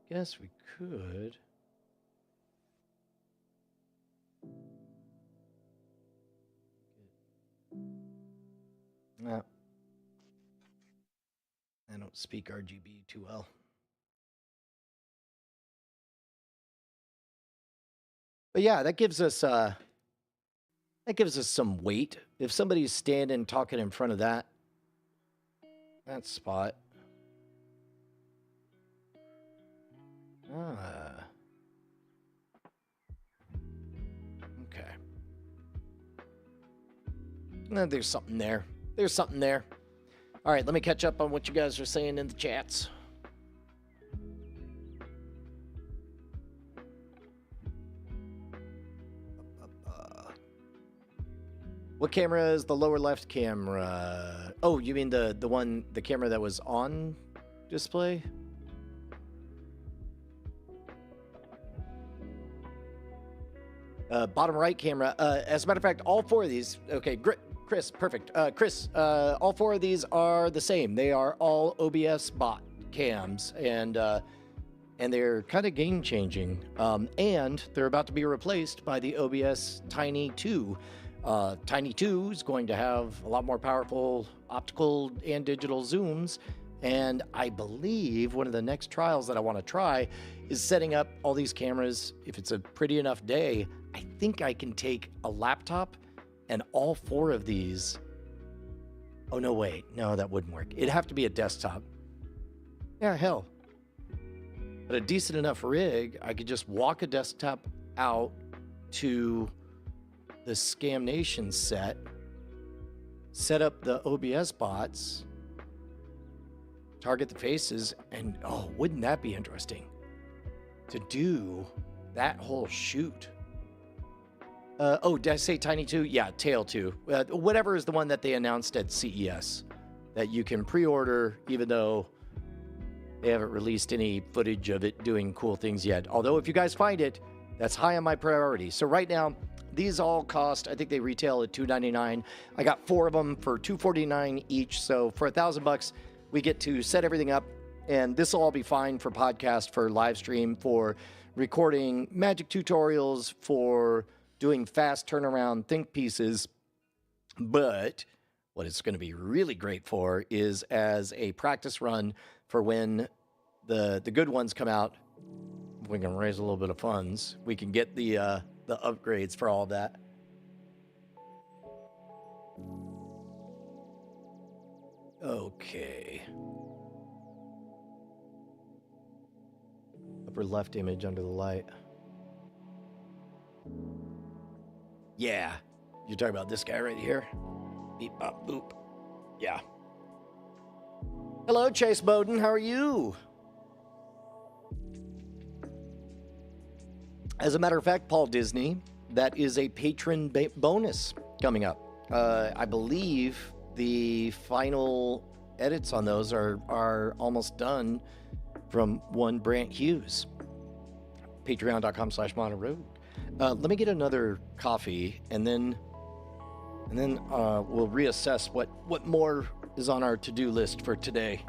Guess we could. No. I don't speak RGB too well. But yeah, that gives us some weight. If somebody's standing talking in front of that spot. Okay. There's something there. There's something there. All right, let me catch up on what you guys are saying in the chats. What camera is the lower left camera? Oh, you mean the camera that was on display? Bottom right camera. As a matter of fact, all four of these. Okay, Chris, perfect. Chris, all four of these are the same. They are all OBS bot cams, and they're kind of game changing. And they're about to be replaced by the OBS Tiny 2. Tiny 2 is going to have a lot more powerful optical and digital zooms. And I believe one of the next trials that I want to try is setting up all these cameras. If it's a pretty enough day, I think I can take a laptop and all four of these. Oh, no, wait. No, that wouldn't work. It'd have to be a desktop. Yeah, hell. But a decent enough rig, I could just walk a desktop out to the Scam Nation set up the OBS bots, target the faces, and oh, wouldn't that be interesting to do that whole shoot? Oh, did I say Tiny 2? Yeah, Tail 2. Whatever is the one that they announced at CES that you can pre-order, even though they haven't released any footage of it doing cool things yet. Although if you guys find it, that's high on my priority. So right now, these all cost, I think they retail at $299. I got four of them for $249 each. So for $1,000, we get to set everything up, and this will all be fine for podcast, for live stream, for recording magic tutorials, for doing fast turnaround think pieces. But what it's going to be really great for is as a practice run for when the good ones come out. If we can raise a little bit of funds, we can get the upgrades for all of that. Okay. Upper left image under the light. Yeah. You're talking about this guy right here? Beep, bop, boop. Yeah. Hello, Chase Bowden. How are you? As a matter of fact, Paul Disney, that is a patron bonus coming up. I believe the final edits on those are almost done from one Brant Hughes. Patreon.com/monorogue. Let me get another coffee, and then we'll reassess what more is on our to-do list for today.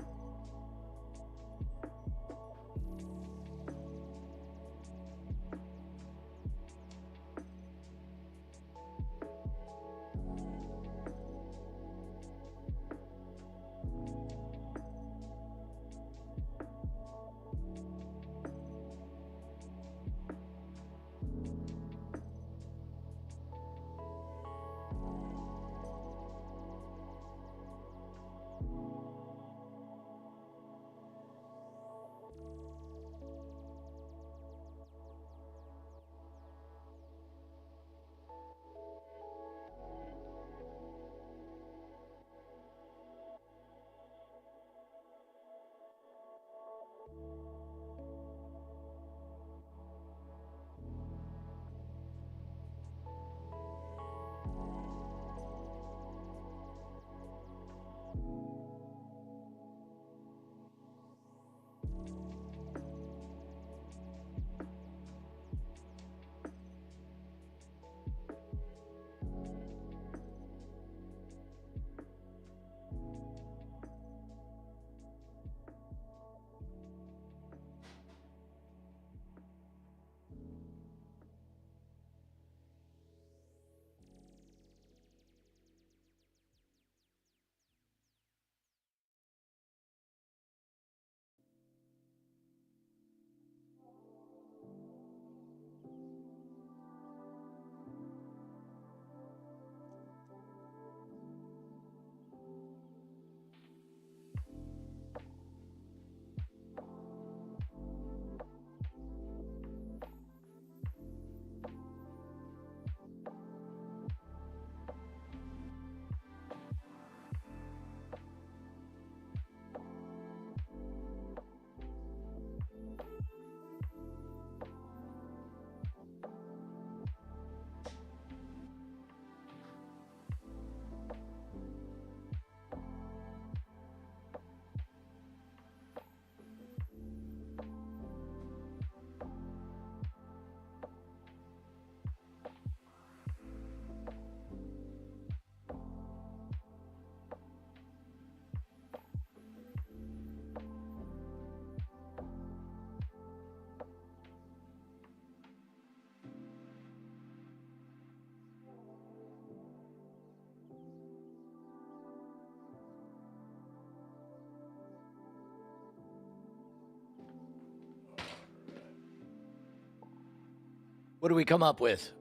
What do we come up with?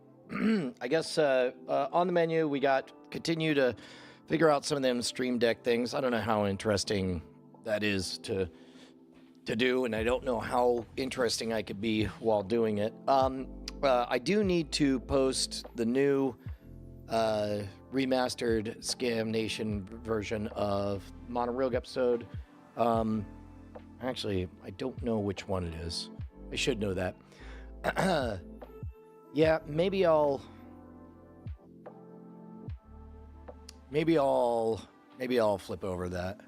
I guess on the menu, we got continue to figure out some of them Stream Deck things. I don't know how interesting that is to do, and I don't know how interesting I could be while doing it. I do need to post the new remastered Scam Nation version of Monorail episode. Actually, I don't know which one it is. I should know that. Yeah, maybe I'll flip over that.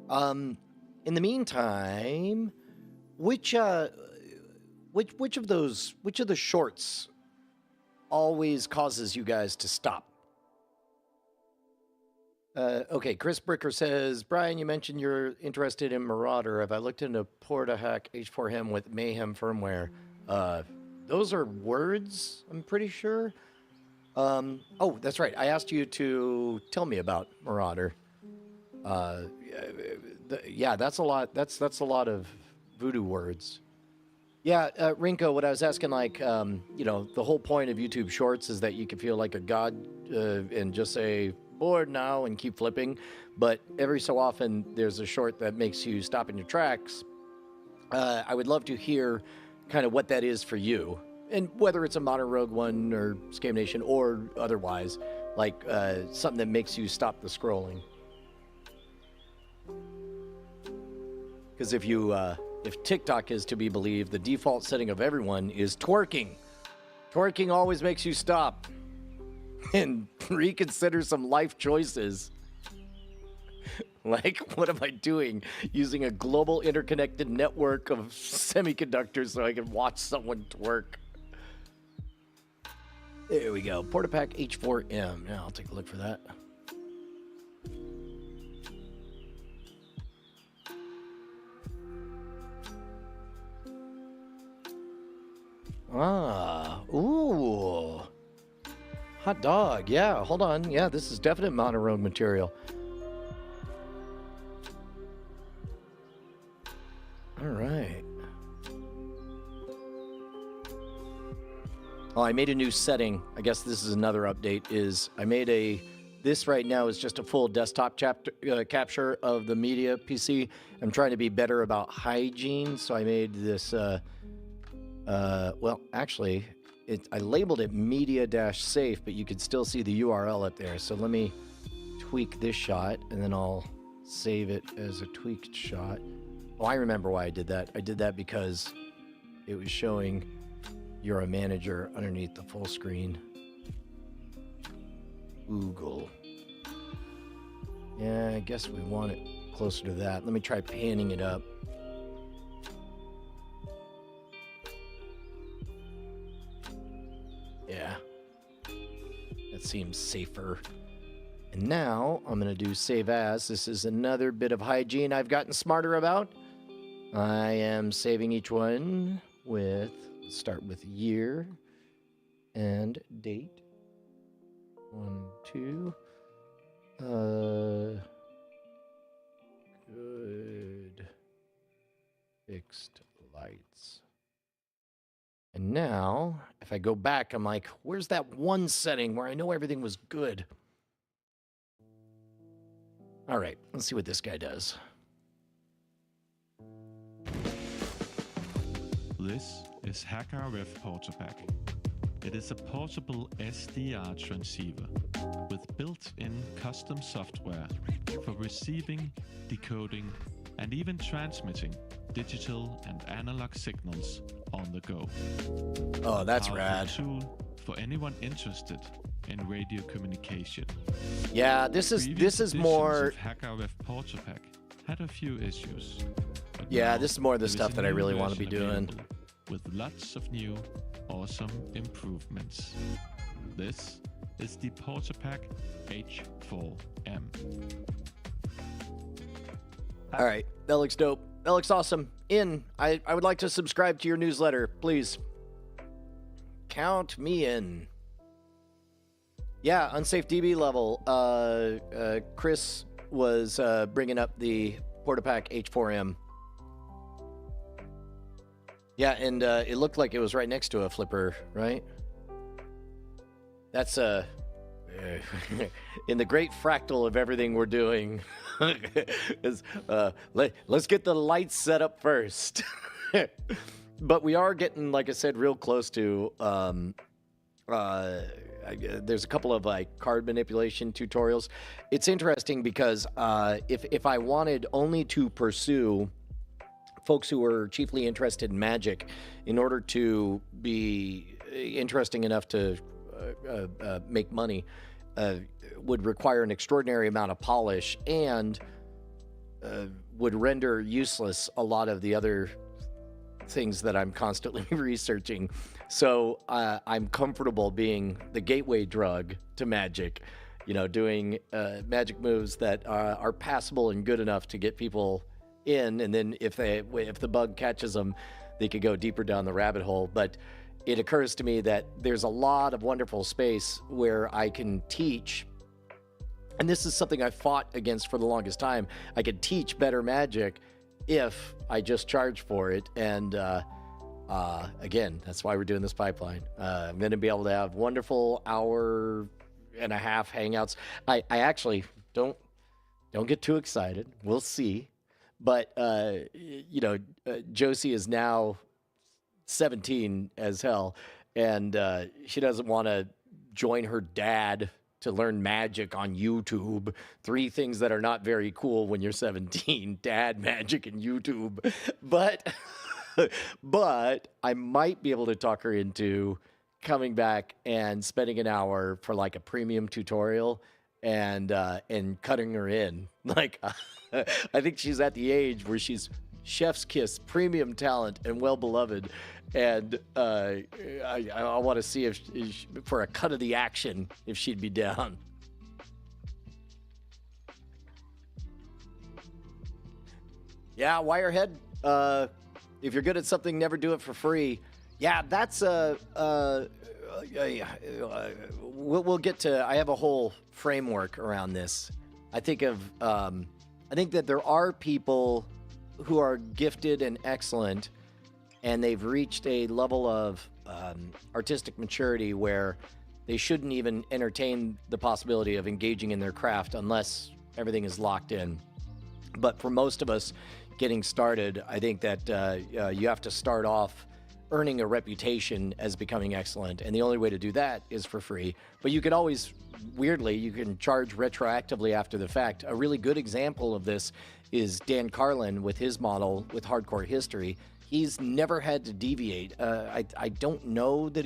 In the meantime, which of the shorts always causes you guys to stop? Okay, Chris Bricker says, Brian, you mentioned you're interested in Marauder. Have I looked into Portahack H4M with Mayhem firmware? Those are words, I'm pretty sure. Oh, that's right. I asked you to tell me about Marauder. Yeah, that's a lot. That's a lot of voodoo words. Yeah, Rinko, what I was asking, like, the whole point of YouTube Shorts is that you can feel like a god and just say, bored now, and keep flipping. But every so often, there's a short that makes you stop in your tracks. I would love to hear kind of what that is for you. And whether it's a Modern Rogue one or Scam Nation or otherwise, like something that makes you stop the scrolling. Because if TikTok is to be believed, the default setting of everyone is twerking. Twerking always makes you stop and reconsider some life choices. Like, what am I doing? Using a global interconnected network of semiconductors so I can watch someone twerk. There we go. Portapack H4M. Now I'll take a look for that. Ooh. Hot dog. Yeah, hold on. Yeah, this is definite Monorail material. All right. Oh, I made a new setting. I guess this is another update. This right now is just a full desktop capture of the media PC. I'm trying to be better about hygiene, so I made this, well, actually, I labeled it media-safe, but you could still see the URL up there. So let me tweak this shot, and then I'll save it as a tweaked shot. Oh, I remember why I did that. I did that because it was showing you're a manager underneath the full screen. Google. Yeah, I guess we want it closer to that. Let me try panning it up. Yeah. That seems safer. And now I'm going to do save as. This is another bit of hygiene I've gotten smarter about. I am saving each one with, start with year and date. 1, 2. Good. Fixed lights. And now, if I go back, I'm like, where's that one setting where I know everything was good? All right, let's see what this guy does. This is HackerRF Portapack. It is a portable SDR transceiver with built-in custom software for receiving, decoding, and even transmitting digital and analog signals on the go. Oh, that's Powerful rad. Tool for anyone interested in radio communication. Yeah, this is more of HackerRF Portapack had a few issues. Yeah, this is more of the stuff that I really want to be doing. With lots of new, awesome improvements. This is the Portapack H4M. All right, that looks dope. That looks awesome. I would like to subscribe to your newsletter, please. Count me in. Yeah, unsafe DB level. Chris was bringing up the Portapack H4M. Yeah, and it looked like it was right next to a flipper, right? That's in the great fractal of everything we're doing. is let's get the lights set up first. But we are getting, like I said, real close to. There's a couple of like card manipulation tutorials. It's interesting because if I wanted only to pursue folks who were chiefly interested in Magic, in order to be interesting enough to make money, would require an extraordinary amount of polish and would render useless a lot of the other things that I'm constantly researching. So I'm comfortable being the gateway drug to Magic, doing Magic moves that are passable and good enough to get people in, and then if the bug catches them, they could go deeper down the rabbit hole. But it occurs to me that there's a lot of wonderful space where I can teach, and this is something I fought against for the longest time. I could teach better Magic if I just charge for it, and again, that's why we're doing this pipeline. I'm going to be able to have wonderful hour and a half hangouts. I actually don't get too excited. We'll see. But, Josie is now 17 as hell, and she doesn't want to join her dad to learn Magic on YouTube. 3 things that are not very cool when you're 17, dad, Magic, and YouTube. But I might be able to talk her into coming back and spending an hour for like a premium tutorial and cutting her in. Like, I think she's at the age where she's chef's kiss, premium talent, and well beloved. And I want to see if for a cut of the action, if she'd be down. Yeah, Wirehead. If you're good at something, never do it for free. Yeah, that's we'll get to. I have a whole framework around this. I think that there are people who are gifted and excellent, and they've reached a level of artistic maturity where they shouldn't even entertain the possibility of engaging in their craft unless everything is locked in. But for most of us getting started, I think that you have to start off earning a reputation as becoming excellent, and the only way to do that is for free. But you can always, weirdly, you can charge retroactively after the fact. A really good example of this is Dan Carlin with his model with Hardcore History. He's never had to deviate. I don't know that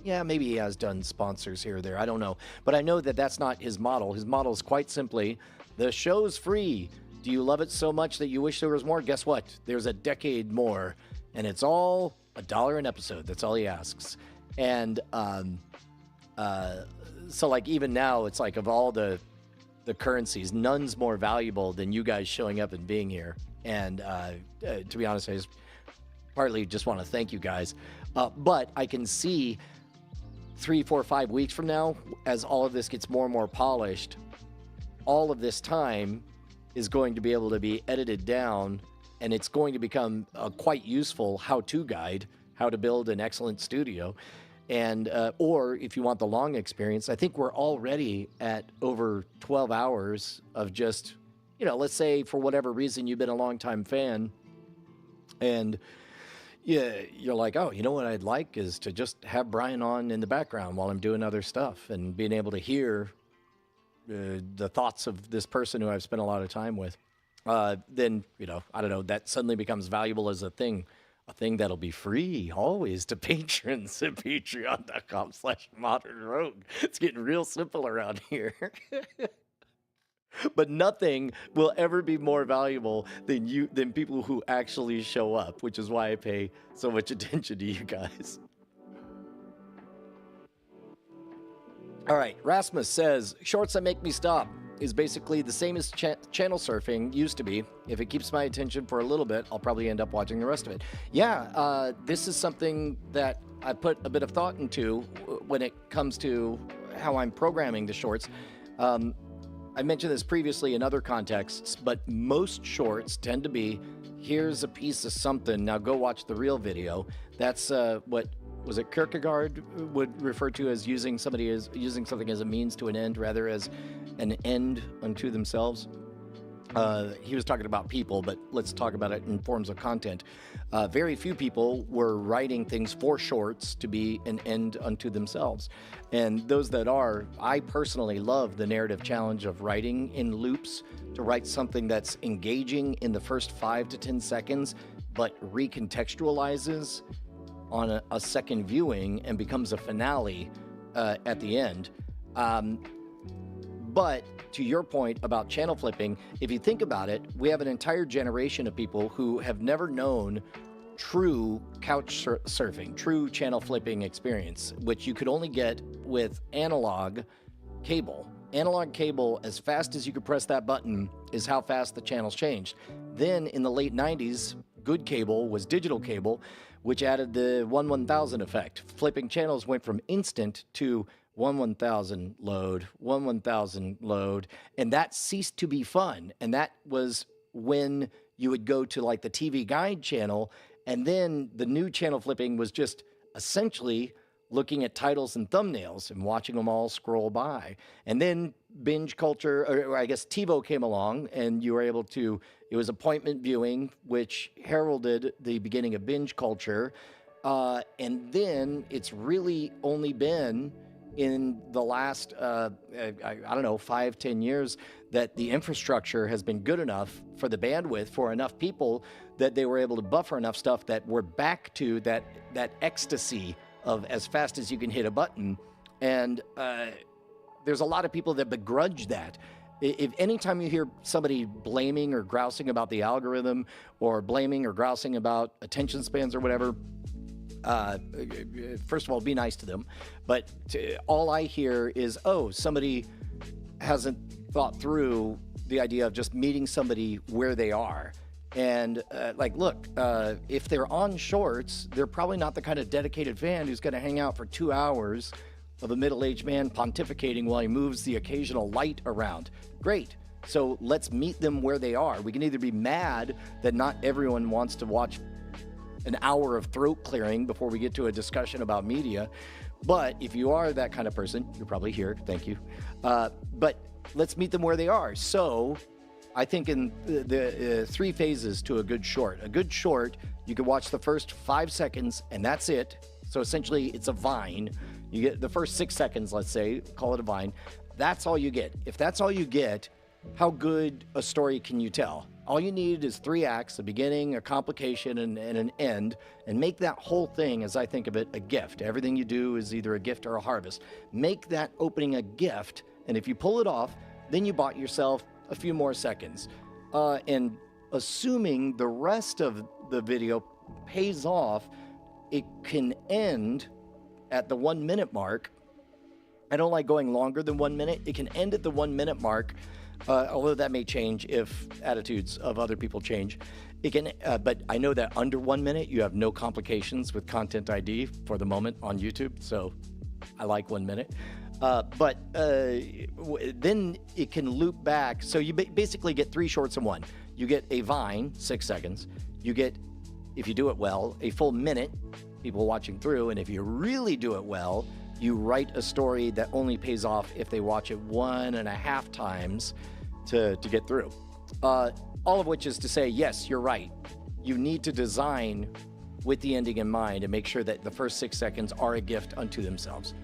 maybe he has done sponsors here or there. I don't know. But I know that that's not his model. His model is quite simply, the show's free. Do you love it so much that you wish there was more? Guess what? There's a decade more. And it's all $1 an episode. That's all he asks. And so like even now, it's like of all the currencies, none's more valuable than you guys showing up and being here. And to be honest, I just partly just want to thank you guys. But I can see 3, 4, 5 weeks from now, as all of this gets more and more polished, all of this time is going to be able to be edited down, and it's going to become a quite useful how-to guide, how to build an excellent studio. And or if you want the long experience, I think we're already at over 12 hours of just, let's say for whatever reason you've been a longtime fan, and you're like, oh, you know what I'd like is to just have Brian on in the background while I'm doing other stuff, and being able to hear the thoughts of this person who I've spent a lot of time with. Then, I don't know, that suddenly becomes valuable as a thing that'll be free always to patrons at patreon.com/modernrogue. It's getting real simple around here. But nothing will ever be more valuable than people who actually show up, which is why I pay so much attention to you guys. All right, Rasmus says, shorts that make me stop is basically the same as channel surfing used to be. If it keeps my attention for a little bit, I'll probably end up watching the rest of it. Yeah, this is something that I put a bit of thought into when it comes to how I'm programming the shorts. I mentioned this previously in other contexts, but most shorts tend to be here's a piece of something. Now go watch the real video. That's what was it Kierkegaard would refer to as using something as a means to an end rather as an end unto themselves. He was talking about people, but let's talk about it in forms of content. Very few people were writing things for shorts to be an end unto themselves. And those that are, I personally love the narrative challenge of writing in loops, to write something that's engaging in the first 5 to 10 seconds, but recontextualizes on a second viewing and becomes a finale at the end. But to your point about channel flipping, if you think about it, we have an entire generation of people who have never known true couch surfing, true channel flipping experience, which you could only get with analog cable. Analog cable, as fast as you could press that button, is how fast the channels changed. Then in the late 90s, good cable was digital cable, which added the 1/1000 effect. Flipping channels went from instant to 1/1000 load, 1/1000 load, and that ceased to be fun. And that was when you would go to like the TV Guide channel, and then the new channel flipping was just essentially looking at titles and thumbnails and watching them all scroll by. And then binge culture, or I guess TiVo came along, and you were able to, it was appointment viewing, which heralded the beginning of binge culture. And then it's really only been in the last, I don't know, 5-10 years that the infrastructure has been good enough for the bandwidth for enough people that they were able to buffer enough stuff that we're back to that ecstasy of as fast as you can hit a button. And there's a lot of people that begrudge that. If anytime you hear somebody blaming or grousing about the algorithm, or blaming or grousing about attention spans or whatever, first of all, be nice to them. But all I hear is, oh, somebody hasn't thought through the idea of just meeting somebody where they are. And like, look, if they're on shorts, they're probably not the kind of dedicated fan who's going to hang out for 2 hours of a middle-aged man pontificating while he moves the occasional light around. Great. So let's meet them where they are. We can either be mad that not everyone wants to watch an hour of throat clearing before we get to a discussion about media. But if you are that kind of person, you're probably here. Thank you. But let's meet them where they are. So I think in the 3 phases to a good short. A good short, you can watch the first 5 seconds and that's it. So essentially it's a vine. You get the first 6 seconds, let's say, call it a vine. That's all you get. If that's all you get, how good a story can you tell? All you need is 3 acts, a beginning, a complication, and an end, and make that whole thing, as I think of it, a gift. Everything you do is either a gift or a harvest. Make that opening a gift, and if you pull it off, then you bought yourself a few more seconds. And assuming the rest of the video pays off, it can end at the 1 minute mark. I don't like going longer than 1 minute. It can end at the 1 minute mark, although that may change if attitudes of other people change. It can, but I know that under 1 minute, you have no complications with Content ID for the moment on YouTube. So I like 1 minute. But then it can loop back. So you basically get 3 shorts in one. You get a vine, 6 seconds. You get, if you do it well, a full minute, people watching through. And if you really do it well, you write a story that only pays off if they watch it 1.5 times to get through. All of which is to say, yes, you're right. You need to design with the ending in mind and make sure that the first 6 seconds are a gift unto themselves.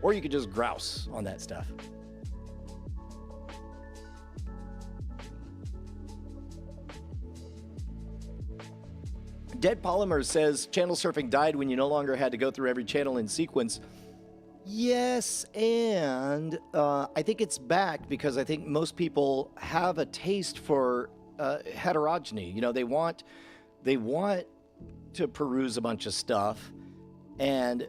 Or you could just grouse on that stuff. Dead Polymer says, channel surfing died when you no longer had to go through every channel in sequence. Yes, and I think it's back because I think most people have a taste for heterogeneity. You know, they want to peruse a bunch of stuff. And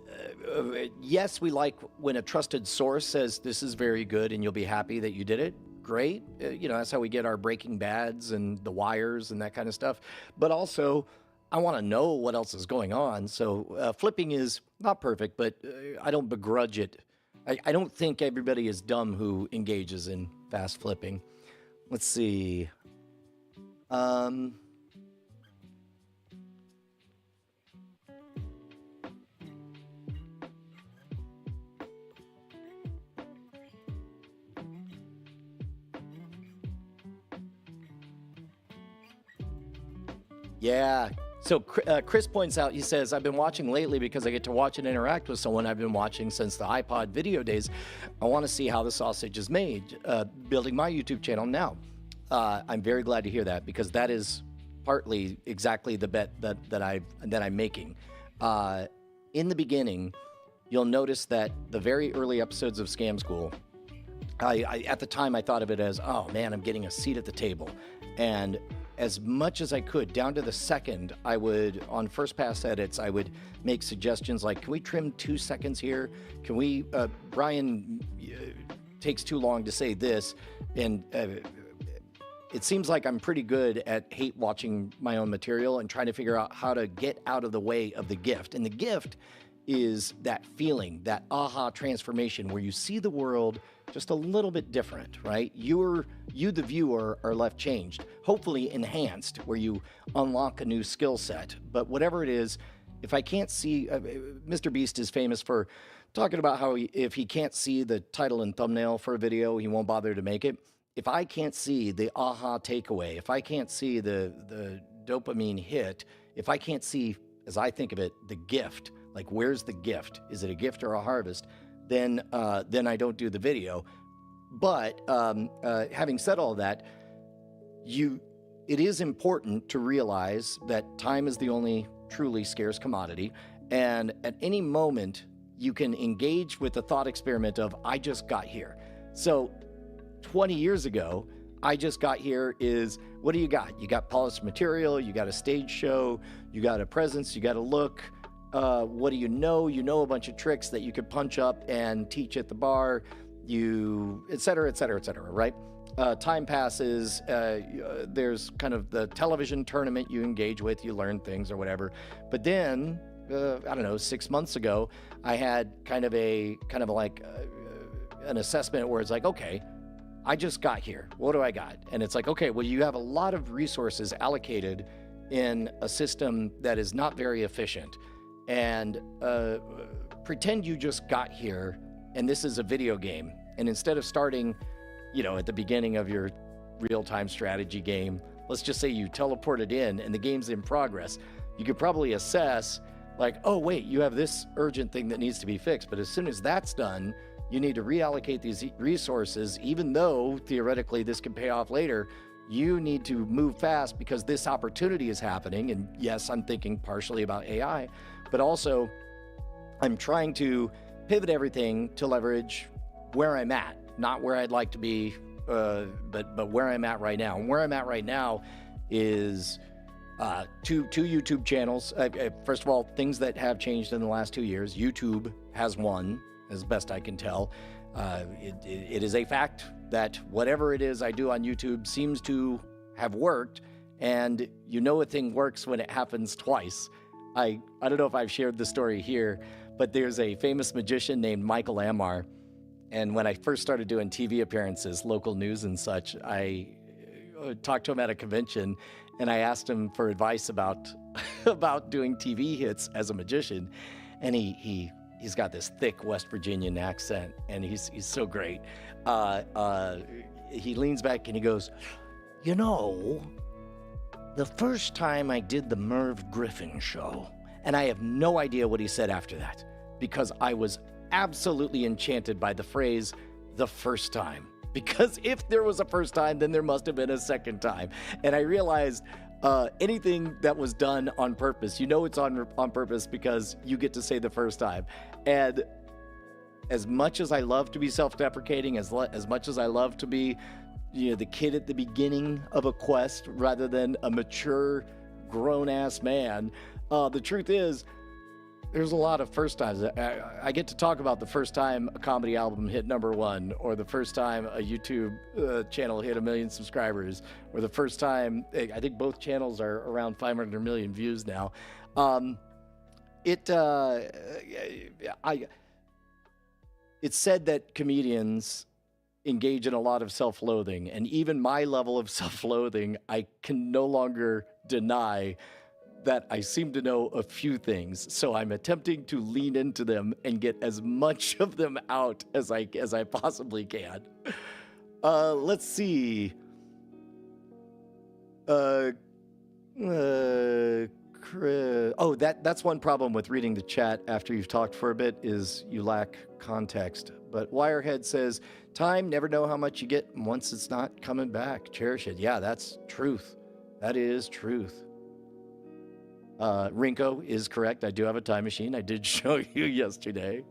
yes, we like when a trusted source says this is very good and you'll be happy that you did it. Great. You know, that's how we get our Breaking Bads and The Wires and that kind of stuff. But also, I want to know what else is going on. So flipping is not perfect, but I don't begrudge it. I don't think everybody is dumb who engages in fast flipping. Let's see. Yeah. So Chris points out, he says, I've been watching lately because I get to watch and interact with someone I've been watching since the iPod video days. I want to see how the sausage is made, building my YouTube channel now. I'm very glad to hear that, because that is partly exactly the bet that I'm making. In the beginning, you'll notice that the very early episodes of Scam School, I at the time I thought of it as, oh man, I'm getting a seat at the table. And as much as I could, down to the second, I would, on first pass edits, I would make suggestions like, can we trim 2 seconds here? Can we, Brian takes too long to say this. And it seems like I'm pretty good at hate watching my own material and trying to figure out how to get out of the way of the gift. And the gift is that feeling, that aha transformation where you see the world just a little bit different, right? You, the viewer, are left changed, hopefully enhanced, where you unlock a new skill set. But whatever it is, if I can't see, Mr. Beast is famous for talking about how if he can't see the title and thumbnail for a video, he won't bother to make it. If I can't see the aha takeaway, if I can't see the dopamine hit, if I can't see, as I think of it, the gift, like where's the gift? Is it a gift or a harvest? Then I don't do the video. But having said all that, it is important to realize that time is the only truly scarce commodity. And at any moment, you can engage with the thought experiment of, I just got here. So 20 years ago, I just got here is, what do you got? You got polished material, you got a stage show, you got a presence, you got a look. What do you know? You know a bunch of tricks that you could punch up and teach at the bar, et cetera, et cetera, et cetera, right? Time passes, there's kind of the television tournament you engage with, you learn things or whatever. But then, I don't know, 6 months ago, I had kind of like an assessment where it's like, okay, I just got here. What do I got? And it's like, okay, well, you have a lot of resources allocated in a system that is not very efficient. And pretend you just got here and this is a video game. And instead of starting, at the beginning of your real-time strategy game, let's just say you teleported in and the game's in progress. You could probably assess like, oh, wait, you have this urgent thing that needs to be fixed. But as soon as that's done, you need to reallocate these resources, even though theoretically this can pay off later. You need to move fast because this opportunity is happening. And yes, I'm thinking partially about AI, but also I'm trying to pivot everything to leverage where I'm at, not where I'd like to be, but where I'm at right now. And where I'm at right now is two YouTube channels. First of all, things that have changed in the last 2 years. YouTube has won, as best I can tell. It is a fact that whatever it is I do on YouTube seems to have worked, and a thing works when it happens twice. I don't know if I've shared the story here, but there's a famous magician named Michael Amar, and when I first started doing TV appearances, local news and such, I talked to him at a convention, and I asked him for advice about doing TV hits as a magician, and he's got this thick West Virginian accent, and he's so great. He leans back and he goes, the first time I did the Merv Griffin show, and I have no idea what he said after that, because I was absolutely enchanted by the phrase, the first time. Because if there was a first time, then there must have been a second time. And I realized anything that was done on purpose, it's on purpose because you get to say the first time. And as much as I love to be self-deprecating, as much as I love to be the kid at the beginning of a quest rather than a mature, grown-ass man, the truth is, there's a lot of first times. I get to talk about the first time a comedy album hit #1, or the first time a YouTube channel hit 1 million subscribers, or the first time, I think both channels are around 500 million views now. It's said that comedians engage in a lot of self-loathing, and even my level of self-loathing, I can no longer deny that I seem to know a few things, so I'm attempting to lean into them and get as much of them out as I possibly can. Let's see. Oh, that's one problem with reading the chat after you've talked for a bit is you lack context. But Wirehead says, time, never know how much you get once it's not coming back. Cherish it. Yeah, that's truth. That is truth. Rinko is correct. I do have a time machine. I did show you yesterday.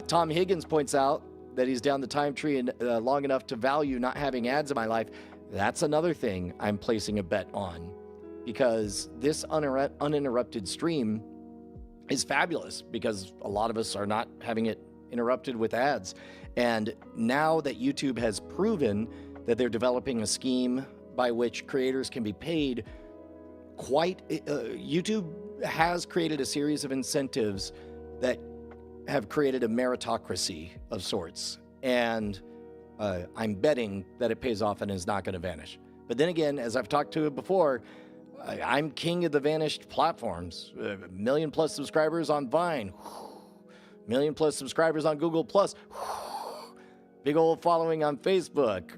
Tom Higgins points out that he's down the time tree and long enough to value not having ads in my life. That's another thing I'm placing a bet on, because this uninterrupted stream is fabulous because a lot of us are not having it interrupted with ads. And now that YouTube has proven that they're developing a scheme by which creators can be paid YouTube has created a series of incentives that have created a meritocracy of sorts. And I'm betting that it pays off and is not going to vanish. But then again, as I've talked to it before, I'm king of the vanished platforms. 1 million plus subscribers on Vine. 1 million plus subscribers on Google Plus. Big old following on Facebook,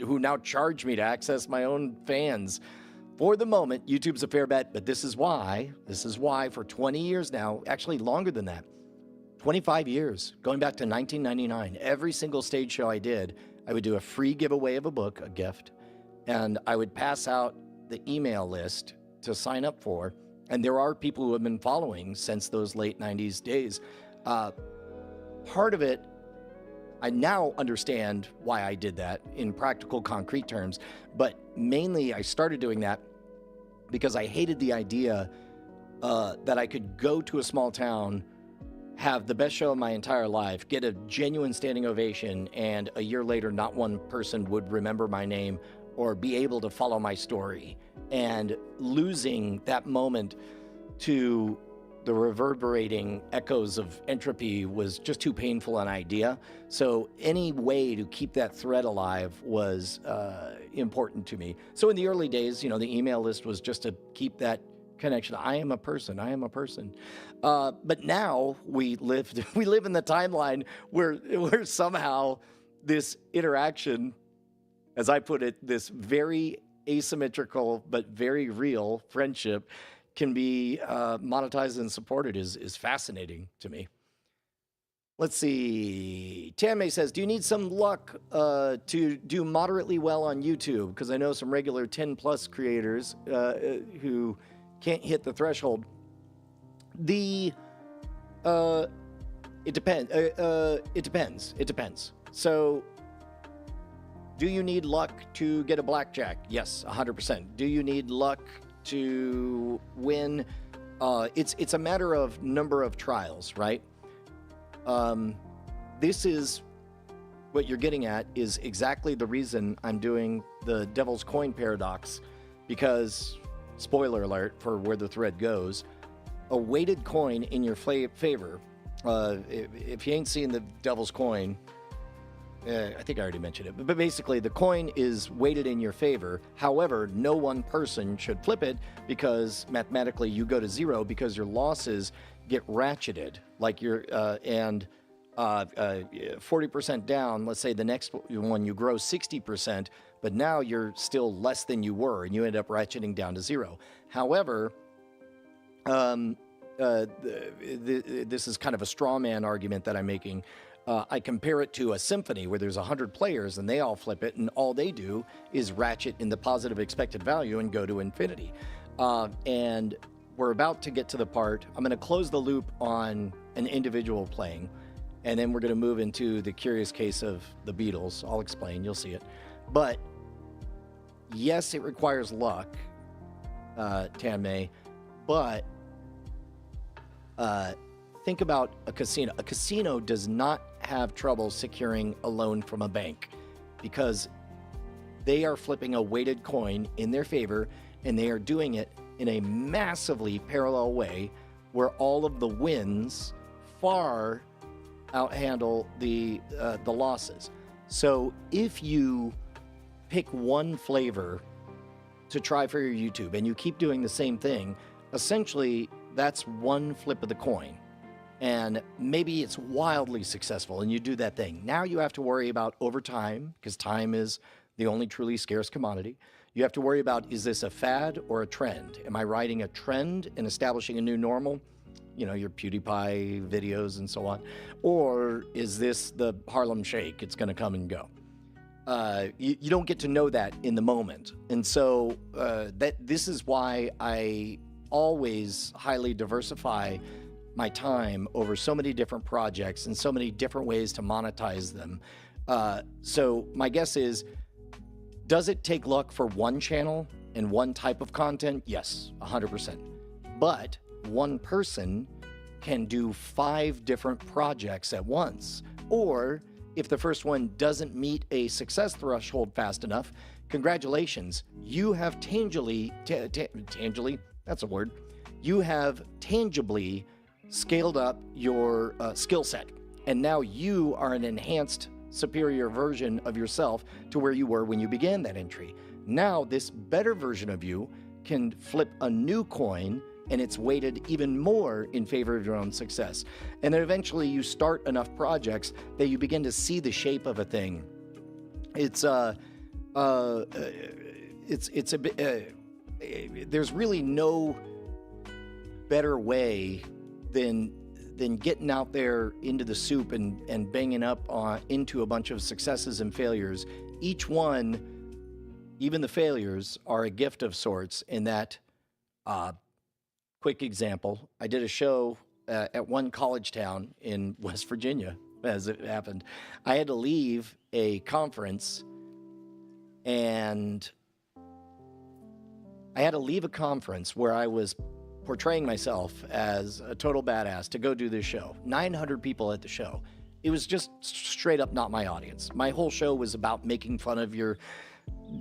who now charge me to access my own fans. For the moment, YouTube's a fair bet, but this is why for 20 years now, actually longer than that, 25 years, going back to 1999, every single stage show I did, I would do a free giveaway of a book, a gift, and I would pass out the email list to sign up for. And there are people who have been following since those late 90s days. Part of it, I now understand why I did that in practical, concrete terms, but mainly I started doing that because I hated the idea that I could go to a small town, have the best show of my entire life, get a genuine standing ovation, and a year later, not one person would remember my name or be able to follow my story. And losing that moment to the reverberating echoes of entropy was just too painful an idea. So any way to keep that thread alive was important to me. So in the early days, the email list was just to keep that connection. I am a person. But now we live in the timeline where somehow this interaction, as I put it, this very asymmetrical but very real friendship can be monetized and supported is fascinating to me. Let's see. Tanmay says, do you need some luck to do moderately well on YouTube? Because I know some regular 10 plus creators who can't hit the threshold. It depends. So do you need luck to get a blackjack? Yes, 100%. Do you need luck to win? It's a matter of number of trials, right? This is what you're getting at is exactly the reason I'm doing the Devil's Coin Paradox, because, spoiler alert for where the thread goes, a weighted coin in your favor, if you ain't seen the Devil's Coin, I think I already mentioned it, but basically the coin is weighted in your favor. However, no one person should flip it because mathematically you go to zero because your losses get ratcheted. Like you're, 40% down, let's say the next one you grow 60%, but now you're still less than you were and you end up ratcheting down to zero. However, this is kind of a straw man argument that I'm making. I compare it to a symphony where there's 100 players and they all flip it and all they do is ratchet in the positive expected value and go to infinity. And we're about to get to the part, I'm going to close the loop on an individual playing, and then we're going to move into the curious case of the Beatles. I'll explain, you'll see it. But yes, it requires luck, Tanmay, but think about a casino. A casino does not have trouble securing a loan from a bank because they are flipping a weighted coin in their favor, and they are doing it in a massively parallel way where all of the wins far outhandle the losses. So if you pick one flavor to try for your YouTube and you keep doing the same thing, essentially that's one flip of the coin. And maybe it's wildly successful and you do that thing. Now you have to worry about over time, because time is the only truly scarce commodity. You have to worry about, is this a fad or a trend? Am I riding a trend and establishing a new normal? You know, your PewDiePie videos and so on. Or is this the Harlem Shake? It's going to come and go. You don't get to know that in the moment. And so this is why I always highly diversify my time over so many different projects and so many different ways to monetize them. So my guess is, does it take luck for one channel and one type of content? Yes, 100%. But one person can do 5 different projects at once. Or if the first one doesn't meet a success threshold fast enough, congratulations, you have tangibly, that's a word, you have tangibly scaled up your skill set. And now you are an enhanced, superior version of yourself to where you were when you began that entry. Now this better version of you can flip a new coin, and it's weighted even more in favor of your own success. And then eventually you start enough projects that you begin to see the shape of a thing. It's a bit, there's really no better way than getting out there into the soup and banging up into a bunch of successes and failures. Each one, even the failures, are a gift of sorts in that, quick example, I did a show at one college town in West Virginia, as it happened. I had to leave a conference, and where I was portraying myself as a total badass to go do this show. 900 people at the show. It was just straight up not my audience. My whole show was about making fun of your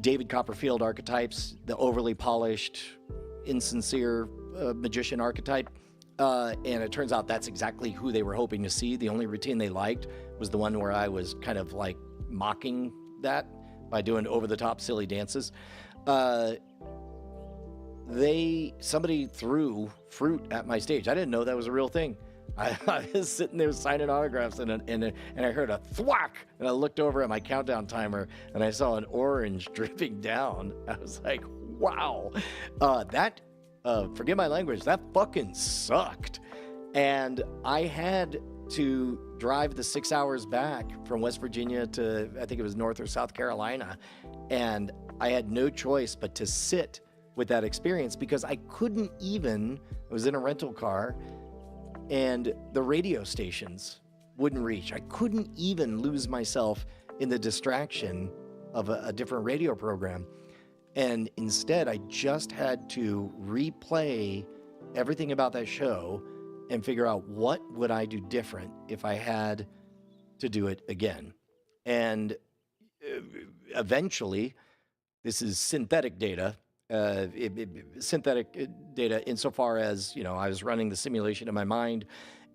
David Copperfield archetypes, the overly polished, insincere magician archetype. And it turns out that's exactly who they were hoping to see. The only routine they liked was the one where I was kind of like mocking that by doing over-the-top silly dances. Somebody threw fruit at my stage. I didn't know that was a real thing. I was sitting there signing autographs, and I heard a thwack, and I looked over at my countdown timer, and I saw an orange dripping down. I was like, wow, forgive my language, that fucking sucked. And I had to drive the 6 hours back from West Virginia to, I think it was North or South Carolina, and I had no choice but to sit with that experience because I was in a rental car, and the radio stations wouldn't reach. I couldn't even lose myself in the distraction of a different radio program. And instead, I just had to replay everything about that show and figure out what would I do different if I had to do it again. And eventually, this is synthetic data, synthetic data insofar as, I was running the simulation in my mind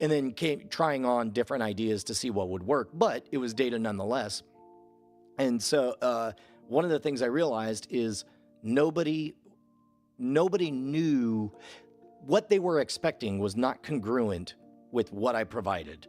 and then trying on different ideas to see what would work, but it was data nonetheless. And so one of the things I realized is nobody knew what they were expecting was not congruent with what I provided.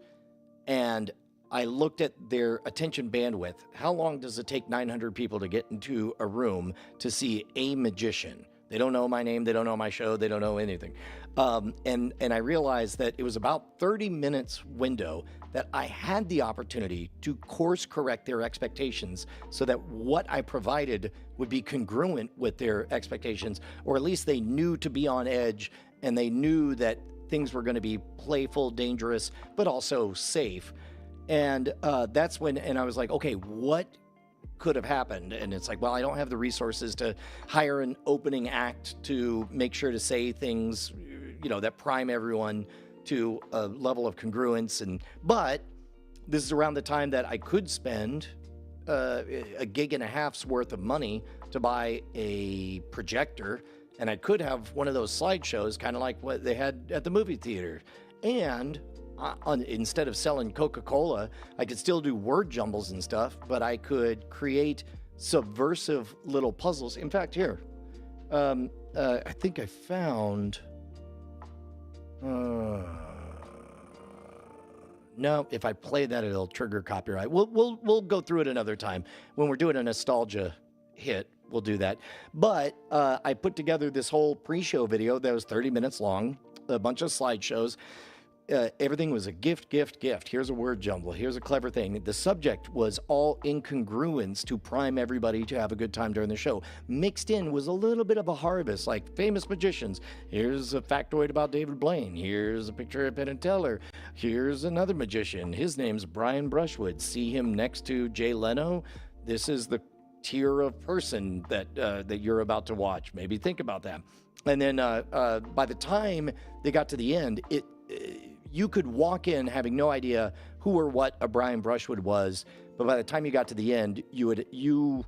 And I looked at their attention bandwidth. How long does it take 900 people to get into a room to see a magician? They don't know my name. They don't know my show. They don't know anything. And I realized that it was about 30 minutes window that I had the opportunity to course correct their expectations so that what I provided would be congruent with their expectations, or at least they knew to be on edge and they knew that things were going to be playful, dangerous, but also safe. And that's when, and I was like, okay, what could have happened? And it's like, well, I don't have the resources to hire an opening act to make sure to say things, that prime everyone to a level of congruence. But this is around the time that I could spend a gig and a half's worth of money to buy a projector, and I could have one of those slideshows, kind of like what they had at the movie theater. And instead of selling Coca-Cola, I could still do word jumbles and stuff, but I could create subversive little puzzles. In fact, here, I think I found. No, if I play that, it'll trigger copyright. We'll go through it another time when we're doing a nostalgia hit, we'll do that. But I put together this whole pre-show video that was 30 minutes long, a bunch of slideshows. Everything was a gift. Here's a word jumble. Here's a clever thing. The subject was all incongruence to prime everybody to have a good time during the show. Mixed in was a little bit of a harvest, like famous magicians. Here's a factoid about David Blaine. Here's a picture of Penn and Teller. Here's another magician. His name's Brian Brushwood. See him next to Jay Leno. This is the tier of person that you're about to watch. Maybe think about that. And then by the time they got to the end, you could walk in having no idea who or what a Brian Brushwood was, but by the time you got to the end, you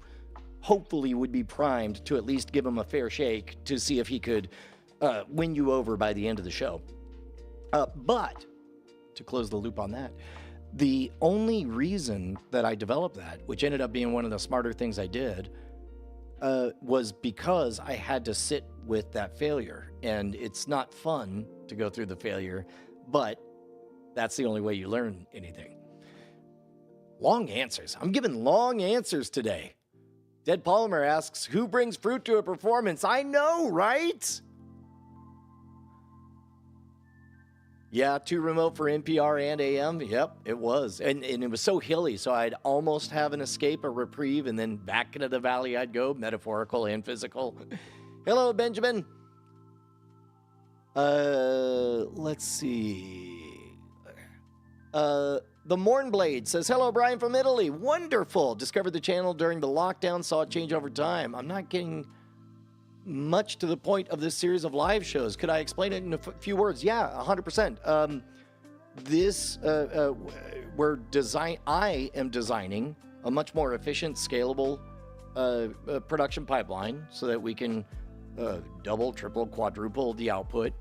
hopefully would be primed to at least give him a fair shake to see if he could win you over by the end of the show. But to close the loop on that, the only reason that I developed that, which ended up being one of the smarter things I did, was because I had to sit with that failure. And it's not fun to go through the failure, but that's the only way you learn anything. Long answers. I'm giving long answers today. Dead Polymer asks, who brings fruit to a performance? I know, right? Yeah, too remote for NPR and AM. Yep, it was. And it was so hilly, so I'd almost have an escape, a reprieve, and then back into the valley I'd go, metaphorical and physical. Hello, Benjamin. Let's see. The Mornblade says, hello, Brian from Italy. Wonderful. Discovered the channel during the lockdown, saw it change over time. I'm not getting much to the point of this series of live shows. Could I explain it in a few words? Yeah, 100%. I am designing a much more efficient, scalable production pipeline so that we can double, triple, quadruple the output.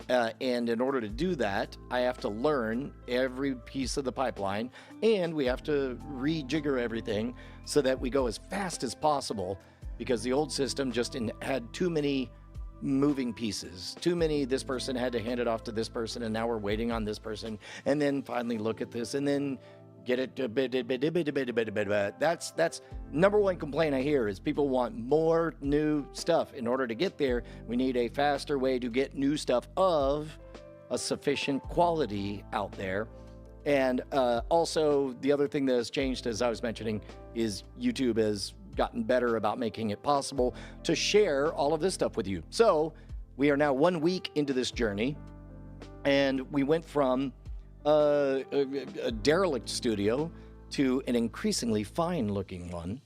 And in order to do that, I have to learn every piece of the pipeline, and we have to rejigger everything so that we go as fast as possible, because the old system just had too many moving pieces. Too many, this person had to hand it off to this person, and now we're waiting on this person, and then finally look at this, and then get it. That's number one complaint I hear is people want more new stuff. In order to get there, we need a faster way to get new stuff of a sufficient quality out there. And also, the other thing that has changed, as I was mentioning, is YouTube has gotten better about making it possible to share all of this stuff with you. So we are now 1 week into this journey, and we went from a derelict studio to an increasingly fine-looking one,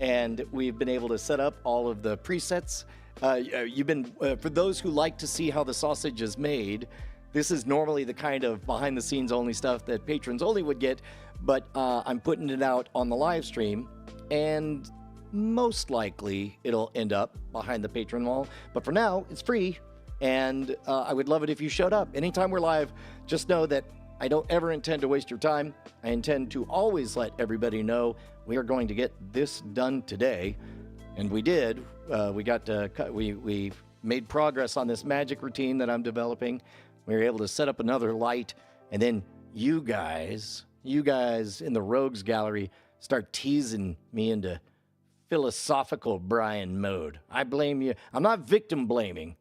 and we've been able to set up all of the presets. For those who like to see how the sausage is made, this is normally the kind of behind-the-scenes only stuff that patrons only would get, but I'm putting it out on the live stream, and most likely it'll end up behind the patron wall. But for now, it's free, and I would love it if you showed up. Anytime we're live, just know that I don't ever intend to waste your time. I intend to always let everybody know we are going to get this done today. And we did. We made progress on this magic routine that I'm developing. We were able to set up another light. And then you guys in the Rogues Gallery start teasing me into philosophical Brian mode. I blame you. I'm not victim blaming.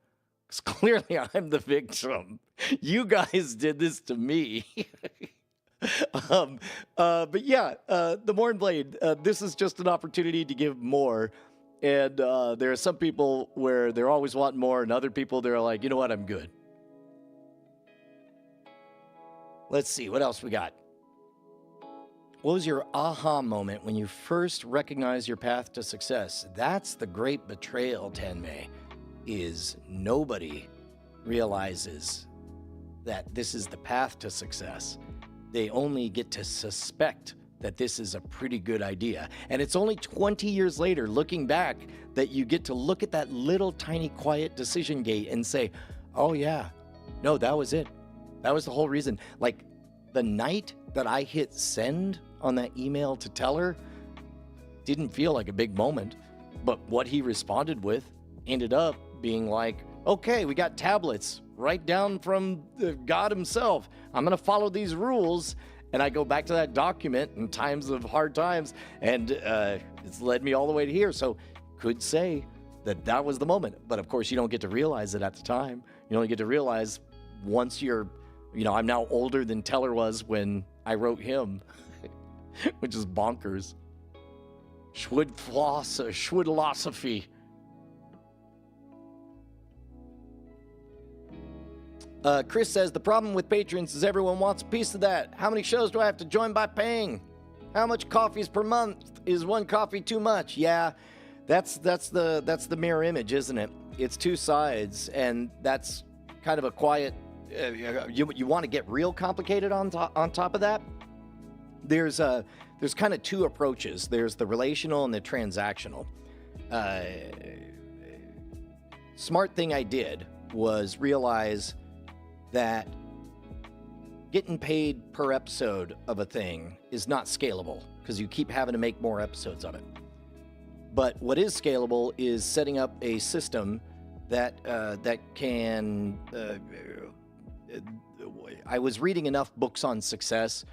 Clearly, I'm the victim. You guys did this to me. But yeah, the Mornblade, this is just an opportunity to give more. And there are some people where they're always wanting more, and other people, they're like, you know what, I'm good. Let's see, what else we got? What was your aha moment when you first recognized your path to success? That's the great betrayal, Tenmei. Is nobody realizes that this is the path to success. They only get to suspect that this is a pretty good idea. And it's only 20 years later, looking back, that you get to look at that little tiny quiet decision gate and say, oh yeah, no, that was it. That was the whole reason. Like the night that I hit send on that email to Teller didn't feel like a big moment, but what he responded with ended up being like, okay, we got tablets right down from God himself. I'm going to follow these rules. And I go back to that document in times of hard times, and it's led me all the way to here. So could say that that was the moment. But of course, you don't get to realize it at the time. You only get to realize once you're, I'm now older than Teller was when I wrote him, which is bonkers. Schwoodlosophy. Chris says, the problem with patrons is everyone wants a piece of that. How many shows do I have to join by paying? How much coffees per month? Is one coffee too much? Yeah, that's the mirror image, isn't it? It's two sides, and that's kind of a quiet. You want to get real complicated on top of that. There's kind of two approaches. There's the relational and the transactional. Smart thing I did was realize that getting paid per episode of a thing is not scalable because you keep having to make more episodes of it. But what is scalable is setting up a system that can. I was reading enough books on success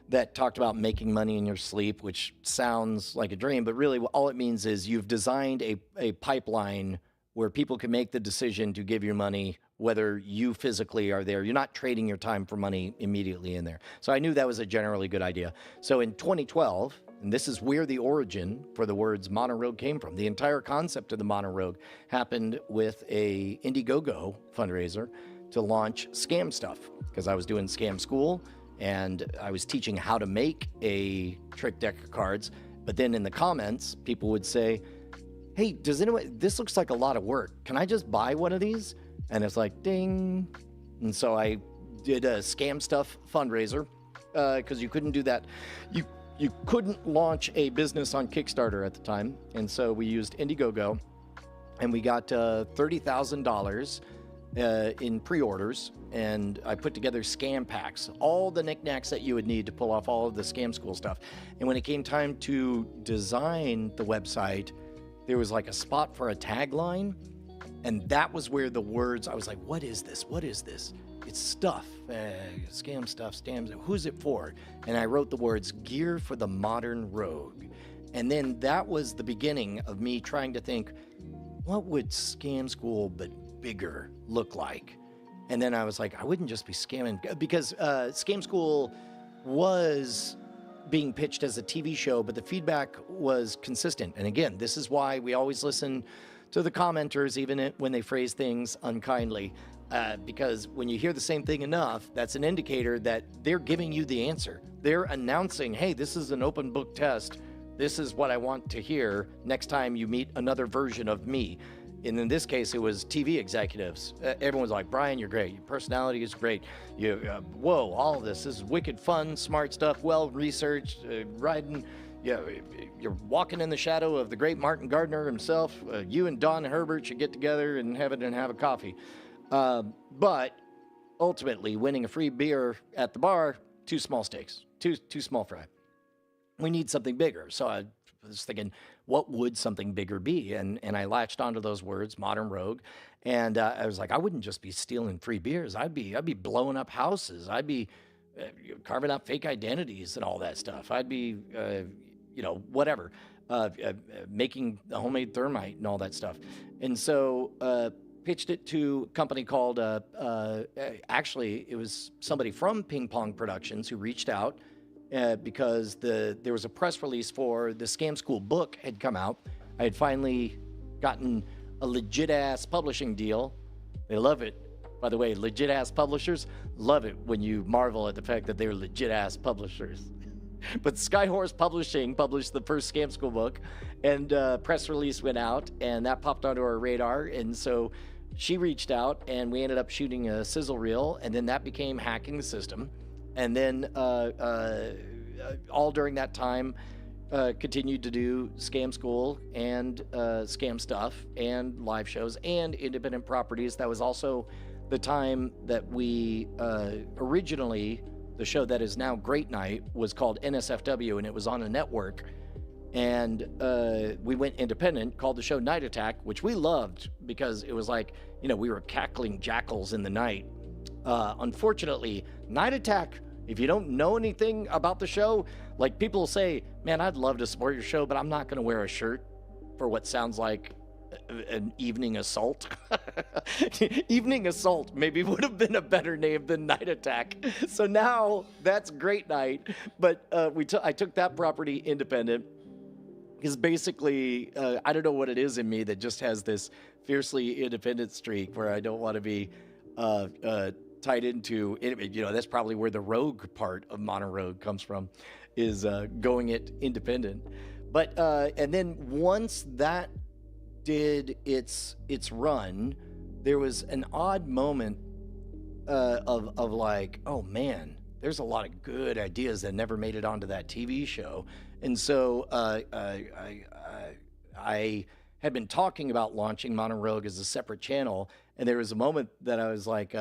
that talked about making money in your sleep, which sounds like a dream, but really all it means is you've designed a pipeline where people can make the decision to give you money whether you physically are there. You're not trading your time for money immediately in there. So I knew that was a generally good idea. So in 2012, and this is where the origin for the words Modern Rogue came from. The entire concept of the Modern Rogue happened with a Indiegogo fundraiser to launch Scam Stuff, because I was doing Scam School and I was teaching how to make a trick deck of cards. But then in the comments, people would say, hey, this looks like a lot of work. Can I just buy one of these? And it's like, ding. And so I did a Scam Stuff fundraiser because you couldn't do that. You couldn't launch a business on Kickstarter at the time. And so we used Indiegogo, and we got $30,000 in pre-orders. And I put together scam packs, all the knickknacks that you would need to pull off all of the Scam School stuff. And when it came time to design the website, there was like a spot for a tagline. And that was where the words, I was like, what is this? What is this? It's stuff, scam stuff, scams. Who's it for? And I wrote the words, gear for the modern rogue. And then that was the beginning of me trying to think, what would Scam School but bigger look like? And then I was like, I wouldn't just be scamming, because Scam School was being pitched as a TV show, but the feedback was consistent. And again, this is why we always listen to the commenters, even when they phrase things unkindly, because when you hear the same thing enough, that's an indicator that they're giving you the answer. They're announcing, hey, this is an open book test. This is what I want to hear next time you meet another version of me. And in this case, it was TV executives. Everyone was like, Brian, you're great. Your personality is great. Whoa, all of this is wicked fun, smart stuff, well-researched, riding. Yeah, you're walking in the shadow of the great Martin Gardner himself. You and Don Herbert should get together and have a coffee. But ultimately, winning a free beer at the bar, too small stakes, too small fry. We need something bigger. So I was thinking, what would something bigger be? And I latched onto those words, Modern Rogue, and I was like, I wouldn't just be stealing free beers. I'd be blowing up houses. I'd be carving out fake identities and all that stuff. I'd be whatever, making a homemade thermite and all that stuff. And so pitched it to a company called, actually, it was somebody from Ping Pong Productions who reached out because there was a press release for the Scam School book had come out. I had finally gotten a legit-ass publishing deal. They love it. By the way, legit-ass publishers love it when you marvel at the fact that they're legit-ass publishers. But Skyhorse Publishing published the first Scam School book, and press release went out, and that popped onto our radar. And so she reached out, and we ended up shooting a sizzle reel, and then that became Hacking the System. And then all during that time, continued to do Scam School and Scam Stuff and live shows and independent properties. That was also the time that we originally, the show that is now Great Night, was called NSFW, and it was on a network. And we went independent, called the show Night Attack, which we loved because it was like, we were cackling jackals in the night. Unfortunately, Night Attack, if you don't know anything about the show, like people say, man, I'd love to support your show, but I'm not going to wear a shirt. for what sounds like an evening assault. Evening assault maybe would have been a better name than Night Attack. So now that's Great Night, but I took that property independent because basically I don't know what it is in me that just has this fiercely independent streak where I don't want to be tied into it. You know, that's probably where the rogue part of Mono Rogue comes from, is going it independent. But and then once that did its run, there was an odd moment of like, oh man, there's a lot of good ideas that never made it onto that TV show. And so I had been talking about launching Mono Rogue as a separate channel, and there was a moment that I was like,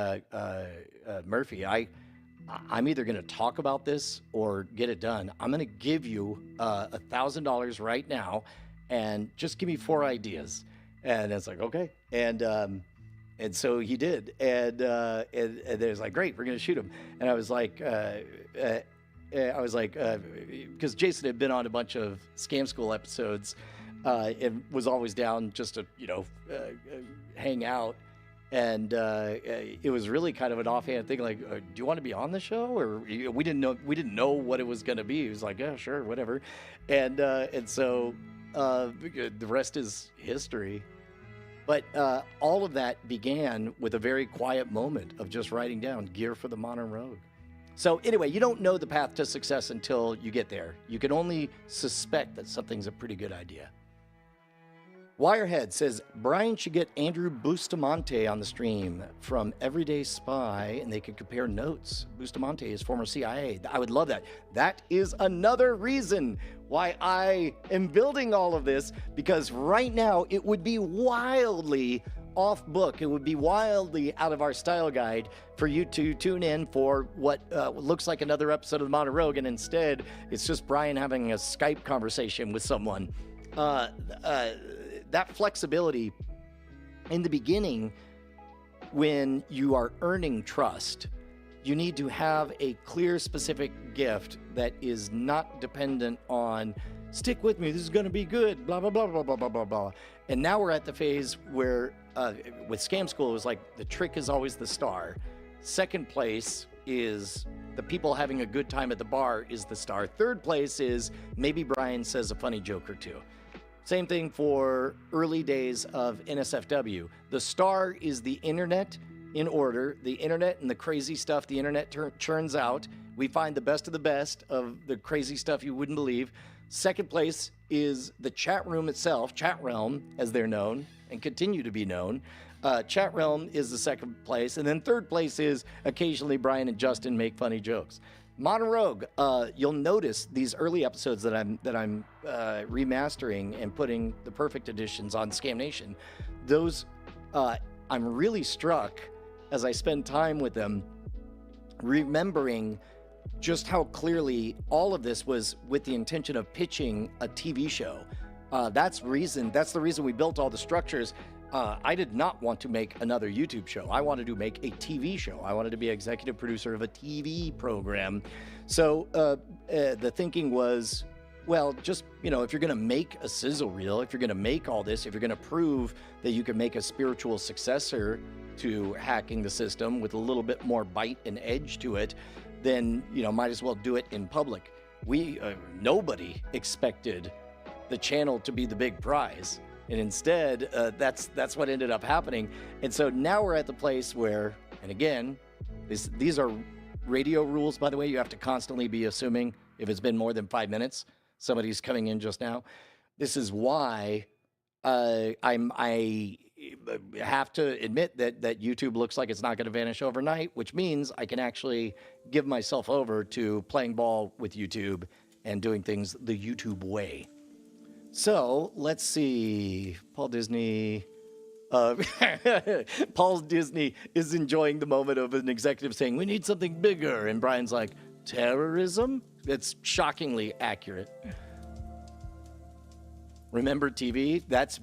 Murphy, I'm either going to talk about this or get it done. I'm going to give you $1,000 right now, and just give me 4 ideas. And it's like, okay. And so he did. And there's like, great, we're going to shoot him. And I was like, because Jason had been on a bunch of Scam School episodes and was always down just to, hang out. And it was really kind of an offhand thing, like, do you want to be on the show? Or we didn't know what it was going to be. He was like, yeah, sure, whatever. And so the rest is history. But all of that began with a very quiet moment of just writing down gear for the Mono Rogue. So anyway, you don't know the path to success until you get there. You can only suspect that something's a pretty good idea. Wirehead says, Brian should get Andrew Bustamante on the stream from Everyday Spy, and they could compare notes. Bustamante is former CIA. I would love that. That is another reason why I am building all of this, because right now it would be wildly off book. It would be wildly out of our style guide for you to tune in for what looks like another episode of the Mono Rogue, and instead it's just Brian having a Skype conversation with someone. That flexibility in the beginning, when you are earning trust, you need to have a clear, specific gift that is not dependent on, stick with me, this is going to be good, blah, blah, blah, blah, blah, blah, blah, blah. And now we're at the phase where with Scam School, it was like the trick is always the star. Second place is the people having a good time at the bar is the star. Third place is maybe Brian says a funny joke or two. Same thing for early days of NSFW. The star is the internet in order, the internet and the crazy stuff the internet churns out. We find the best of the best of the crazy stuff you wouldn't believe. Second place is the chat room itself, Chat Realm, as they're known and continue to be known. Chat Realm is the second place. And then third place is occasionally Brian and Justin make funny jokes. Mono Rogue, you'll notice these early episodes that I'm remastering and putting the perfect editions on Scam Nation. Those, I'm really struck as I spend time with them, remembering just how clearly all of this was with the intention of pitching a TV show. That's the reason we built all the structures. I did not want to make another YouTube show. I wanted to make a TV show. I wanted to be executive producer of a TV program. So the thinking was, well, just, if you're going to make a sizzle reel, if you're going to make all this, if you're going to prove that you can make a spiritual successor to hacking the system with a little bit more bite and edge to it, then, might as well do it in public. Nobody expected the channel to be the big prize. And instead, that's what ended up happening. And so now we're at the place where, and again, these are radio rules, by the way. You have to constantly be assuming if it's been more than 5 minutes, somebody's coming in just now. This is why I have to admit that YouTube looks like it's not going to vanish overnight, which means I can actually give myself over to playing ball with YouTube and doing things the YouTube way. So let's see. Paul Disney is enjoying the moment of an executive saying, we need something bigger. And Brian's like, terrorism? That's shockingly accurate. Remember TV? That's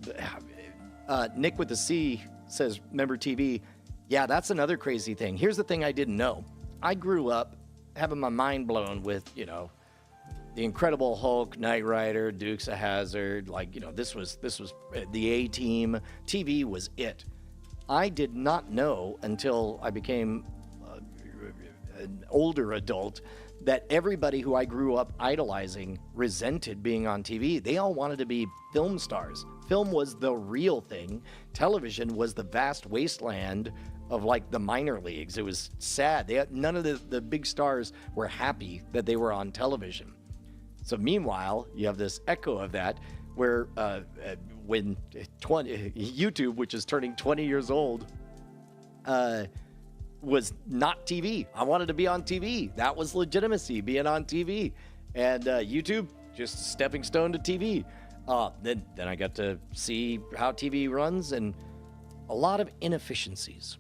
Nick with the C says, remember TV? Yeah, that's another crazy thing. Here's the thing I didn't know. I grew up having my mind blown with, The Incredible Hulk, Knight Rider, Dukes of Hazzard, like, this was the A-Team. TV was it. I did not know until I became an older adult that everybody who I grew up idolizing resented being on TV. They all wanted to be film stars. Film was the real thing. Television was the vast wasteland of like the minor leagues. It was sad. None of the big stars were happy that they were on television. So meanwhile, you have this echo of that where when YouTube, which is turning 20 years old, was not TV. I wanted to be on TV. That was legitimacy, being on TV. And YouTube, just a stepping stone to TV. Then I got to see how TV runs, and a lot of inefficiencies.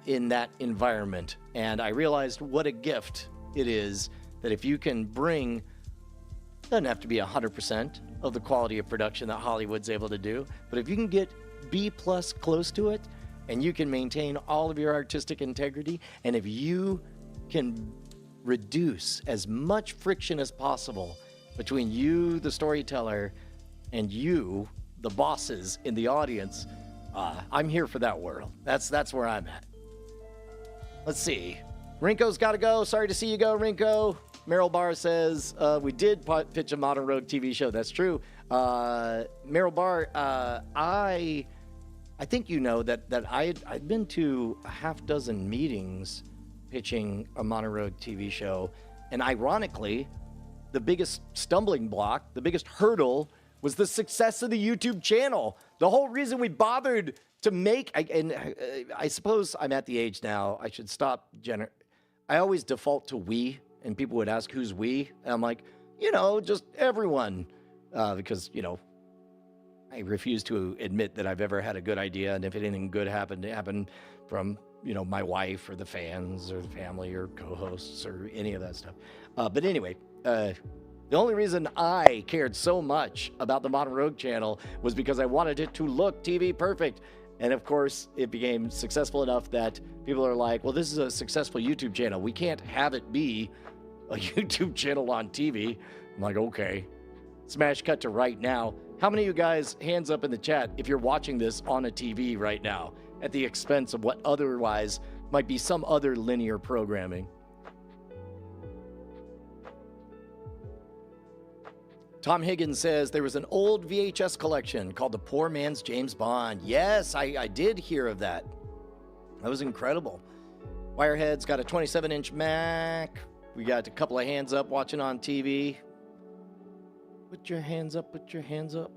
In that environment. And I realized what a gift it is that if you can bring, doesn't have to be 100% of the quality of production that Hollywood's able to do, but if you can get B+ close to it, and you can maintain all of your artistic integrity, and if you can reduce as much friction as possible between you, the storyteller, and you, the bosses in the audience, I'm here for that world. That's where I'm at. Let's see. Rinko's got to go. Sorry to see you go, Rinko. Meryl Barr says, we did pitch a Modern Rogue TV show. That's true. Meryl Barr, I think you know that I'd been to a half dozen meetings pitching a Modern Rogue TV show. And ironically, the biggest stumbling block, the biggest hurdle was the success of the YouTube channel. The whole reason we bothered to make, I suppose I'm at the age now, I should stop. I always default to we, and people would ask who's we, and I'm like, just everyone, because, I refuse to admit that I've ever had a good idea, and if anything good happened, it happened from, my wife or the fans or the family or co-hosts or any of that stuff. But anyway, the only reason I cared so much about the Modern Rogue channel was because I wanted it to look TV perfect. And of course, it became successful enough that people are like, well, this is a successful YouTube channel. We can't have it be a YouTube channel on TV. I'm like, okay. Smash cut to right now. How many of you guys, hands up in the chat, if you're watching this on a TV right now at the expense of what otherwise might be some other linear programming? Tom Higgins says there was an old VHS collection called The Poor Man's James Bond. Yes, I did hear of that. That was incredible. Wirehead's got a 27-inch Mac. We got a couple of hands up watching on TV. Put your hands up, put your hands up.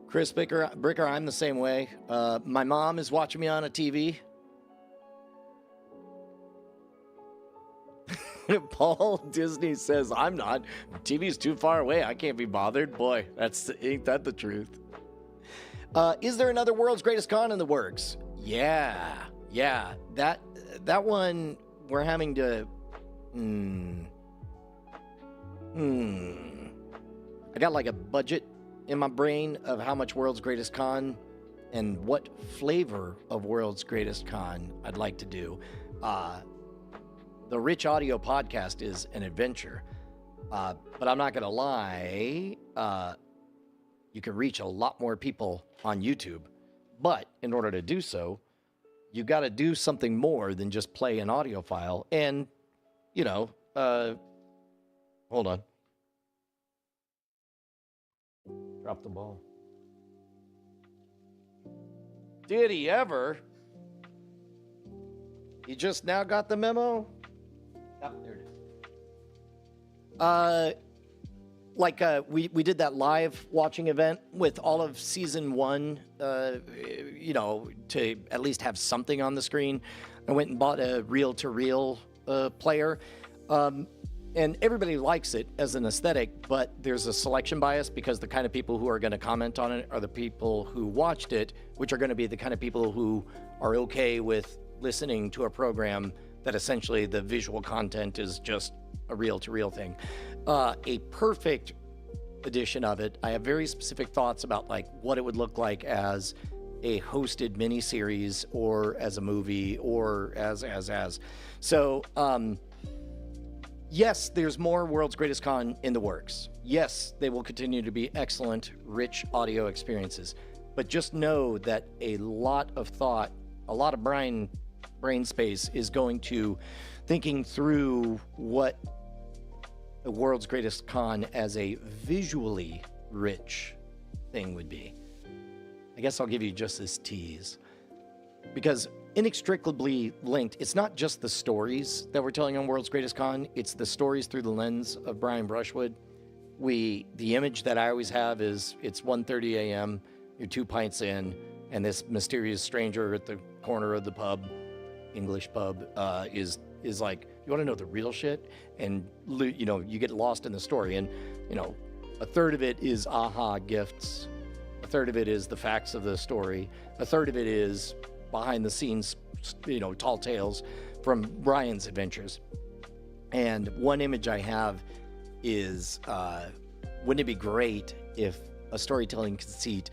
Chris Bricker, I'm the same way. My mom is watching me on a TV. Paul Disney says, I'm not. TV's too far away. I can't be bothered. Boy, ain't that the truth? Is there another World's Greatest Con in the works? Yeah. That one we're having to... I got like a budget in my brain of how much World's Greatest Con and what flavor of World's Greatest Con I'd like to do. The Rich Audio podcast is an adventure, but I'm not going to lie. You can reach a lot more people on YouTube, but in order to do so, you got to do something more than just play an audio file. And, hold on. Drop the ball. Did he ever? He just now got the memo? Oh, there it is. We did that live watching event with all of season 1, to at least have something on the screen. I went and bought a reel-to-reel player. And everybody likes it as an aesthetic, but there's a selection bias because the kind of people who are going to comment on it are the people who watched it, which are going to be the kind of people who are okay with listening to a program that essentially the visual content is just a reel-to-reel thing. A perfect edition of it. I have very specific thoughts about like what it would look like as a hosted miniseries or as a movie or as. So, yes, there's more World's Greatest Con in the works. Yes, they will continue to be excellent, rich audio experiences. But just know that a lot of thought, a lot of brain space is going to thinking through what the World's Greatest Con as a visually rich thing would be. I guess I'll give you just this tease. Because inextricably linked, it's not just the stories that we're telling on World's Greatest Con, it's the stories through the lens of Brian Brushwood. The image that I always have is it's 1:30 a.m., you're 2 pints in, and this mysterious stranger at the corner of the pub, English pub, is like, you want to know the real shit? And, you get lost in the story. And, a third of it is aha gifts. A third of it is the facts of the story. A third of it is behind the scenes, tall tales from Brian's adventures. And one image I have is, wouldn't it be great if a storytelling conceit,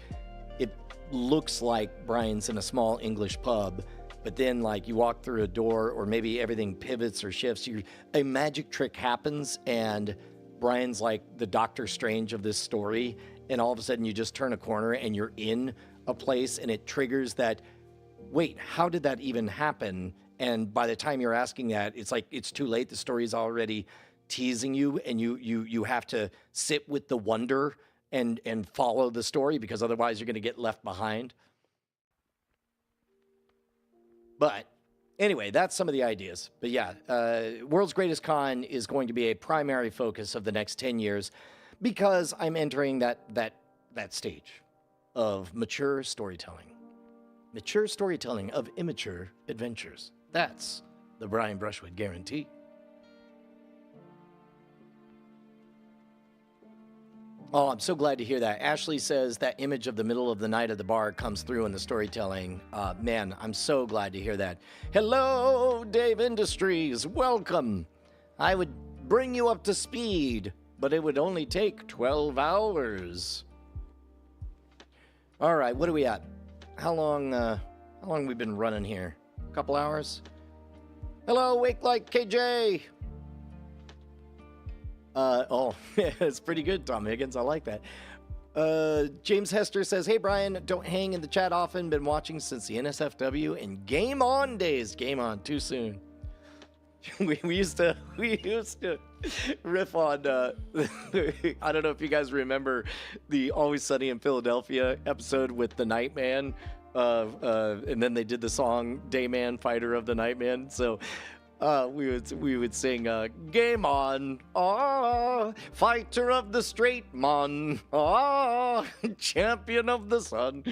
it looks like Brian's in a small English pub, but then like you walk through a door or maybe everything pivots or shifts, a magic trick happens and Brian's like the Doctor Strange of this story, and all of a sudden you just turn a corner and you're in a place and it triggers that, wait, how did that even happen? And by the time you're asking that, it's like it's too late. The story's already teasing you, and you have to sit with the wonder and follow the story, because otherwise you're going to get left behind. But anyway, that's some of the ideas. But yeah, World's Greatest Con is going to be a primary focus of the next 10 years because I'm entering that stage of mature storytelling. Mature storytelling of immature adventures. That's the Brian Brushwood guarantee. Oh, I'm so glad to hear that. Ashley says that image of the middle of the night at the bar comes through in the storytelling. Man, I'm so glad to hear that. Hello, Dave Industries. Welcome. I would bring you up to speed, but it would only take 12 hours. All right, what are we at? How long have we been running here? A couple hours? Hello, Wake Like KJ. It's pretty good, Tom Higgins. I like that. James Hester says, hey, Brian, don't hang in the chat often. Been watching since the NSFW and Game On days. Game On, too soon. we used to riff on, I don't know if you guys remember the Always Sunny in Philadelphia episode with the Nightman. And then they did the song Dayman, Fighter of the Nightman. So we would sing Game On, Fighter of the Straight Man, Champion of the Sun,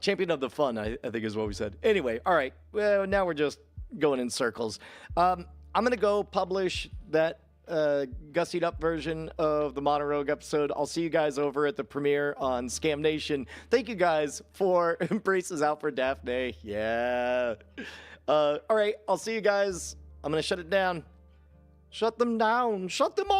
Champion of the Fun, I think is what we said. Anyway, all right, well, now we're just going in circles. I'm going to go publish that gussied up version of the Monologue episode. I'll see you guys over at the premiere on Scam Nation. Thank you guys for Braces Out for Daphne. Yeah. All right, I'll see you guys. I'm going to shut it down. Shut them down. Shut them all.